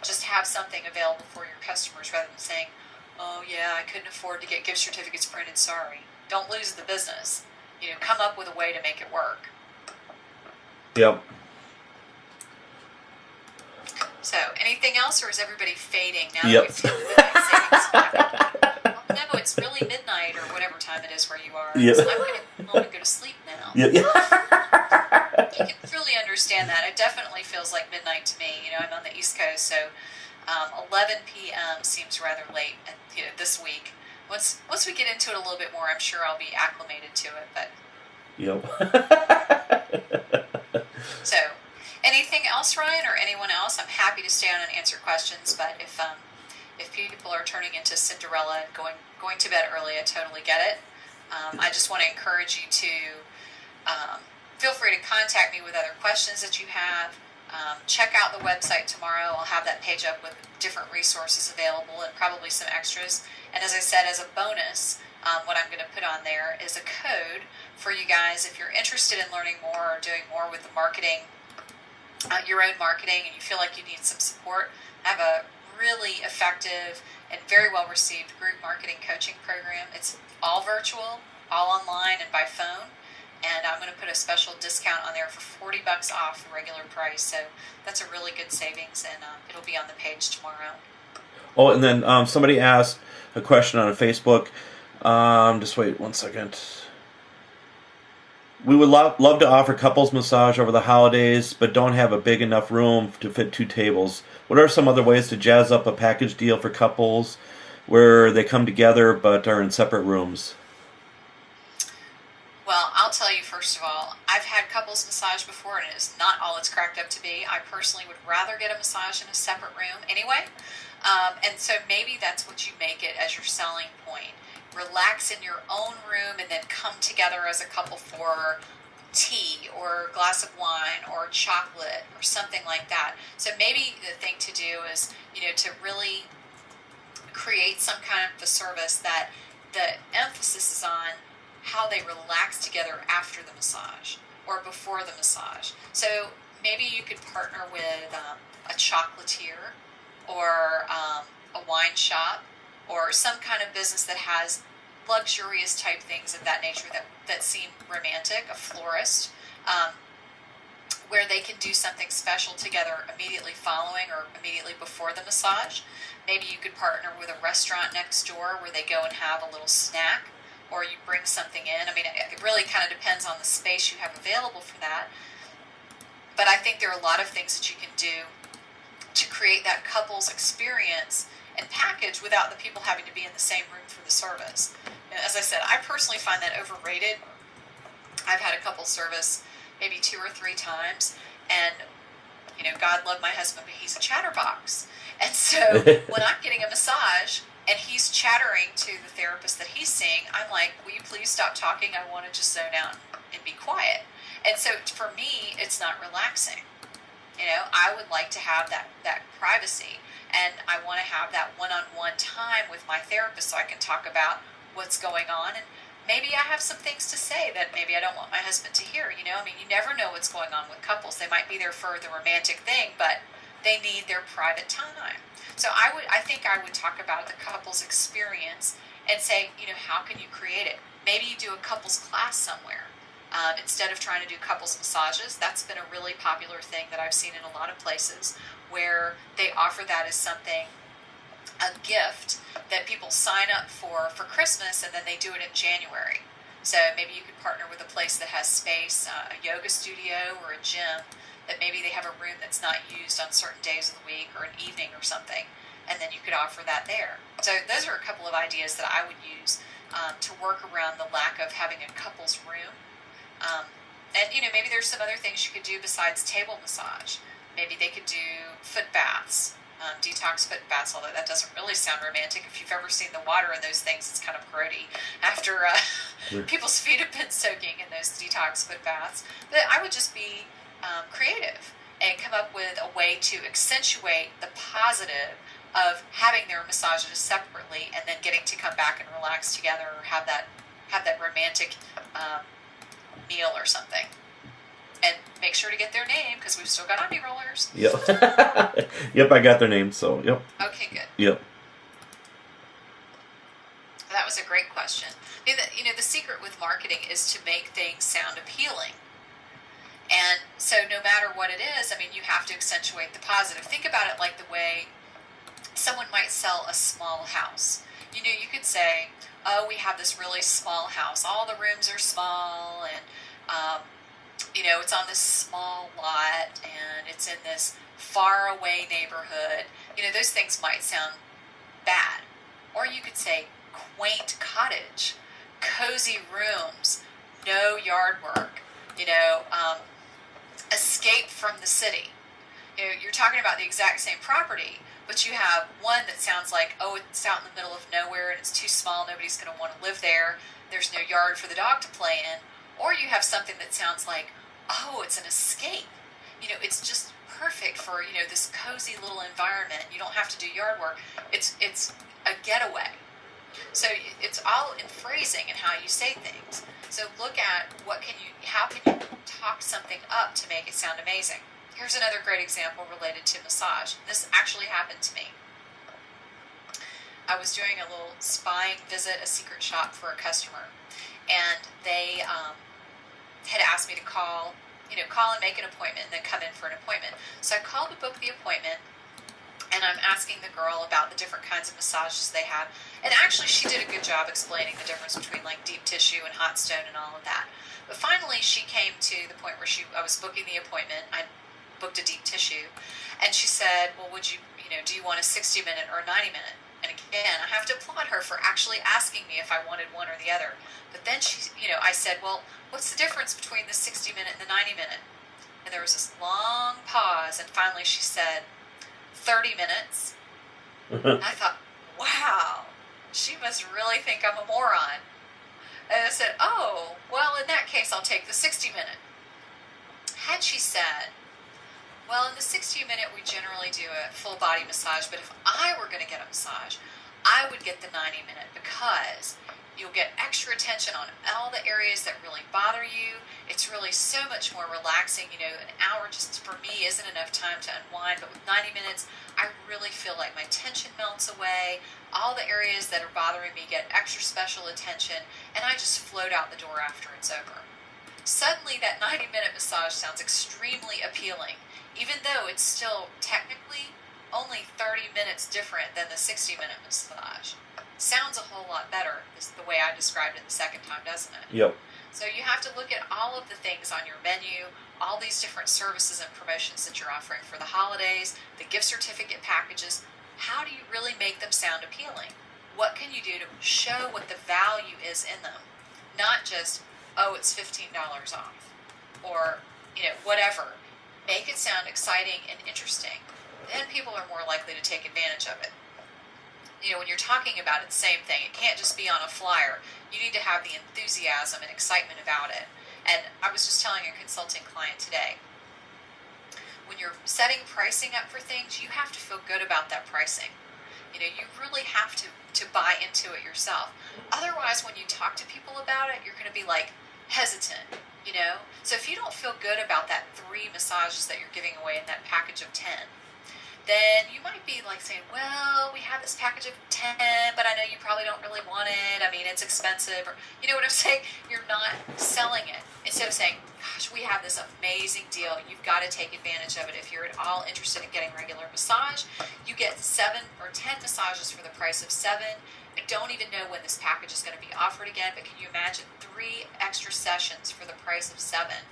Speaker 2: Just have something available for your customers rather than saying, "Oh yeah, I couldn't afford to get gift certificates printed. Sorry." Don't lose the business. Come up with a way to make it work.
Speaker 1: Yep.
Speaker 2: So, anything else, or is everybody fading now
Speaker 1: Yep.
Speaker 2: that we've seen the midnight savings time? No, it's really midnight or whatever time it is where you are.
Speaker 1: Yep.
Speaker 2: So I'm going to home and go to sleep now.
Speaker 1: Yep.
Speaker 2: You can truly understand that. It definitely feels like midnight to me. I'm on the East Coast, so 11 p.m. seems rather late this week. Once we get into it a little bit more, I'm sure I'll be acclimated to it. But
Speaker 1: Yep.
Speaker 2: so, anything else, Ryan, or anyone else? I'm happy to stay on and answer questions. But if people are turning into Cinderella and going to bed early, I totally get it. I just want to encourage you to feel free to contact me with other questions that you have. Check out the website tomorrow. I'll have that page up with different resources available and probably some extras. And as I said, as a bonus, what I'm going to put on there is a code for you guys if you're interested in learning more or doing more with the marketing, your own marketing, and you feel like you need some support. I have a really effective and very well received group marketing coaching program. It's all virtual, all online, and by phone. And I'm going to put a special discount on there for $40 off the regular price. So that's a really good savings, and it'll be on the page tomorrow.
Speaker 1: Oh, and then somebody asked a question on Facebook. Just wait 1 second. We would love to offer couples massage over the holidays, but don't have a big enough room to fit 2 tables. What are some other ways to jazz up a package deal for couples where they come together but are in separate rooms?
Speaker 2: Well, I'll tell you, first of all, I've had couples massage before, and it is not all it's cracked up to be. I personally would rather get a massage in a separate room anyway. And so maybe that's what you make it as your selling point. Relax in your own room and then come together as a couple for tea or a glass of wine or chocolate or something like that. So maybe the thing to do is, to really create some kind of a service that the emphasis is on how they relax together after the massage or before the massage. So maybe you could partner with a chocolatier or a wine shop or some kind of business that has luxurious type things of that nature that seem romantic, a florist, where they can do something special together immediately following or immediately before the massage. Maybe you could partner with a restaurant next door where they go and have a little snack or you bring something in. I mean, it really kind of depends on the space you have available for that. But I think there are a lot of things that you can do to create that couples experience and package without the people having to be in the same room for the service. And as I said, I personally find that overrated. I've had a couple service maybe 2 or 3 times, and God love my husband, but he's a chatterbox. And so when I'm getting a massage and he's chattering to the therapist that he's seeing, I'm like, will you please stop talking? I want to just zone out and be quiet. And so for me, it's not relaxing. I would like to have that privacy, and I want to have that one-on-one time with my therapist so I can talk about what's going on, and maybe I have some things to say that maybe I don't want my husband to hear. I mean, you never know what's going on with couples. They might be there for the romantic thing, but they need their private time. So I think I would talk about the couples experience and say, how can you create it? Maybe you do a couples class somewhere. Instead of trying to do couples massages. That's been a really popular thing that I've seen in a lot of places where they offer that as something, a gift that people sign up for Christmas, and then they do it in January. So maybe you could partner with a place that has space, a yoga studio or a gym, that maybe they have a room that's not used on certain days of the week or an evening or something, and then you could offer that there. So those are a couple of ideas that I would use to work around the lack of having a couples room. And maybe there's some other things you could do besides table massage. Maybe they could do foot baths, detox foot baths, although that doesn't really sound romantic. If you've ever seen the water in those things, it's kind of grody after people's feet have been soaking in those detox foot baths. But I would just be creative and come up with a way to accentuate the positive of having their massages separately and then getting to come back and relax together, or have that romantic meal or something. And make sure to get their name, because we've still got onion rollers.
Speaker 1: Yep. Yep, I got their name, so yep.
Speaker 2: Okay, good.
Speaker 1: Yep.
Speaker 2: That was a great question. The secret with marketing is to make things sound appealing. And so no matter what it is, you have to accentuate the positive. Think about it like the way someone might sell a small house. You could say, oh, we have this really small house. All the rooms are small, and it's on this small lot, and it's in this far away neighborhood. Those things might sound bad. Or you could say quaint cottage, cozy rooms, no yard work, escape from the city. You're talking about the exact same property, but you have one that sounds like, oh, it's out in the middle of nowhere and it's too small, nobody's going to want to live there, there's no yard for the dog to play in. Or you have something that sounds like, oh, it's an escape. It's just perfect for, this cozy little environment. You don't have to do yard work. It's a getaway. So it's all in phrasing and how you say things. So look at how can you talk something up to make it sound amazing. Here's another great example related to massage. This actually happened to me. I was doing a little spying visit, a secret shop for a customer, and they had asked me to call and make an appointment, and then come in for an appointment. So I called to book the appointment, and I'm asking the girl about the different kinds of massages they have. And actually, she did a good job explaining the difference between like deep tissue and hot stone and all of that. But finally, she came to the point where I was booking the appointment. I booked a deep tissue, and she said, well, do you want a 60-minute or a 90-minute? And again, I have to applaud her for actually asking me if I wanted one or the other. But then I said, well, what's the difference between the 60-minute and the 90-minute? And there was this long pause, and finally she said, 30 minutes. I thought, wow, she must really think I'm a moron. And I said, oh, well, in that case, I'll take the 60-minute. Had she said, well, in the 60-minute, we generally do a full body massage, but if I were going to get a massage, I would get the 90-minute, because you'll get extra attention on all the areas that really bother you. It's really so much more relaxing. An hour just for me isn't enough time to unwind, but with 90 minutes, I really feel like my tension melts away. All the areas that are bothering me get extra special attention, and I just float out the door after it's over. Suddenly, that 90-minute massage sounds extremely appealing, even though it's still technically only 30 minutes different than the 60-minute massage. sounds a whole lot better, is the way I described it the second time, doesn't it?
Speaker 1: Yep.
Speaker 2: So you have to look at all of the things on your menu, all these different services and promotions that you're offering for the holidays, the gift certificate packages. How do you really make them sound appealing? What can you do to show what the value is in them? Not just, oh, it's $15 off, or, whatever. Make it sound exciting and interesting. Then people are more likely to take advantage of it. When you're talking about it, same thing. It can't just be on a flyer. You need to have the enthusiasm and excitement about it. And I was just telling a consulting client today, when you're setting pricing up for things, you have to feel good about that pricing. You really have to buy into it yourself. Otherwise, when you talk to people about it, you're going to be hesitant, So if you don't feel good about that 3 massages that you're giving away in that package of 10, then you might be saying, well, we have this package of 10, but I know you probably don't really want it. I mean, it's expensive. Or, you know what I'm saying? You're not selling it. Instead of saying, gosh, we have this amazing deal. You've got to take advantage of it. If you're at all interested in getting regular massage, you get 7 or 10 massages for the price of 7. I don't even know when this package is going to be offered again, but can you imagine 3 extra sessions for the price of 7?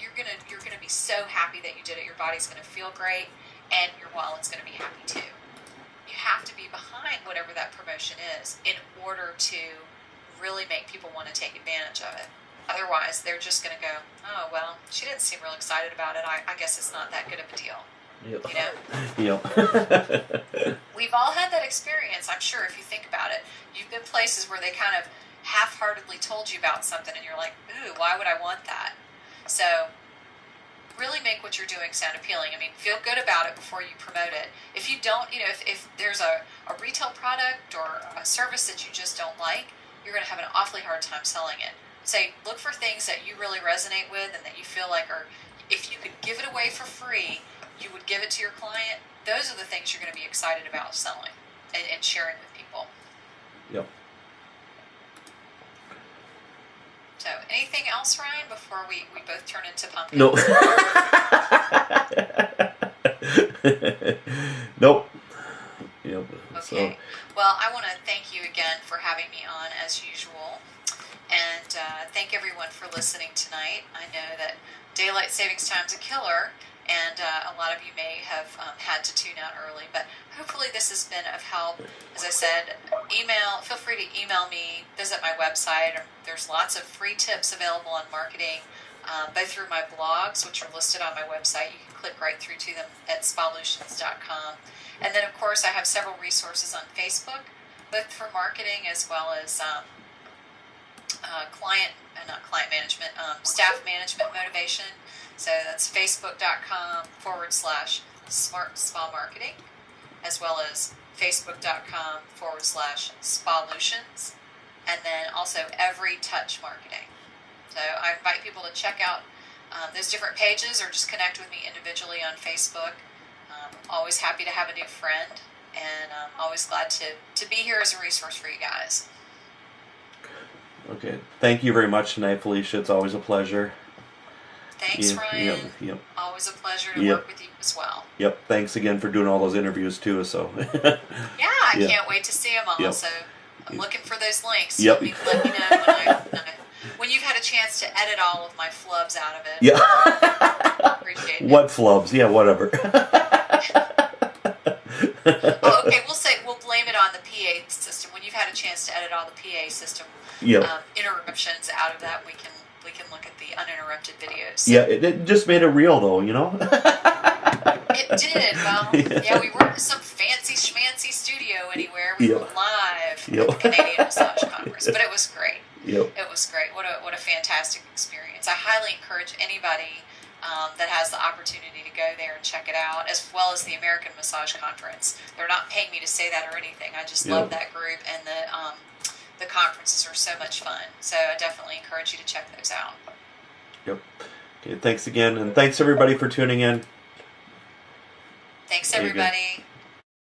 Speaker 2: You're gonna be so happy that you did it. Your body's going to feel great. And your wallet's going to be happy too. You have to be behind whatever that promotion is in order to really make people want to take advantage of it. Otherwise, they're just going to go, oh, well, she didn't seem real excited about it. I guess it's not that good of a deal.
Speaker 1: Yep.
Speaker 2: We've all had that experience, I'm sure, if you think about it. You've been places where they kind of half-heartedly told you about something and you're like, ooh, why would I want that? So really make what you're doing sound appealing. I mean, feel good about it before you promote it. If you don't, if there's a retail product or a service that you just don't like, you're going to have an awfully hard time selling it. Say, look for things that you really resonate with and that you feel like are, if you could give it away for free, you would give it to your client. Those are the things you're going to be excited about selling and sharing with people.
Speaker 1: Yep.
Speaker 2: So, anything else, Ryan, before we both turn into pumpkins?
Speaker 1: No. Nope. Yep.
Speaker 2: Okay. Well, I want to thank you again for having me on as usual. And thank everyone for listening tonight. I know that daylight savings time's a killer, and a lot of you may have had to tune out early, but hopefully this has been of help. As I said, feel free to email me, visit my website. There's lots of free tips available on marketing, both through my blogs, which are listed on my website. You can click right through to them at spolutions.com. And then, of course, I have several resources on Facebook, both for marketing as well as staff management motivation. So that's facebook.com/smart spa marketing, as well as facebook.com/spolutions, and then also every touch marketing. So I invite people to check out those different pages or just connect with me individually on Facebook. Always happy to have a new friend, and always glad to be here as a resource for you guys.
Speaker 1: Okay. Thank you very much tonight, Felicia. It's always a pleasure.
Speaker 2: Thanks, Ryan.
Speaker 1: Yep.
Speaker 2: Always a pleasure to work with you as well.
Speaker 1: Yep. Thanks again for doing all those interviews too. So.
Speaker 2: Yeah, I can't wait to see them all. Yep. So I'm looking for those links.
Speaker 1: Yep.
Speaker 2: Let me know when you've had a chance to edit all of my flubs out of it.
Speaker 1: Yeah.
Speaker 2: Appreciate it.
Speaker 1: What flubs? Yeah, whatever.
Speaker 2: Oh, okay. We'll blame it on the PA system. When you've had a chance to edit all the PA system interruptions out of that, we can look at the uninterrupted videos.
Speaker 1: Yeah, it just made it real, though, you know?
Speaker 2: It did. Well, yeah, we weren't in some fancy schmancy studio anywhere. We were live at the Canadian Massage Congress, but it was great.
Speaker 1: Yep.
Speaker 2: It was great. What a fantastic experience. I highly encourage anybody that has the opportunity to go there and check it out, as well as the American Massage Conference. They're not paying me to say that or anything. I just love that group, and the conferences are so much fun. So I definitely encourage you to check those out.
Speaker 1: Yep. Okay, thanks again, and thanks everybody for tuning in.
Speaker 2: Thanks everybody.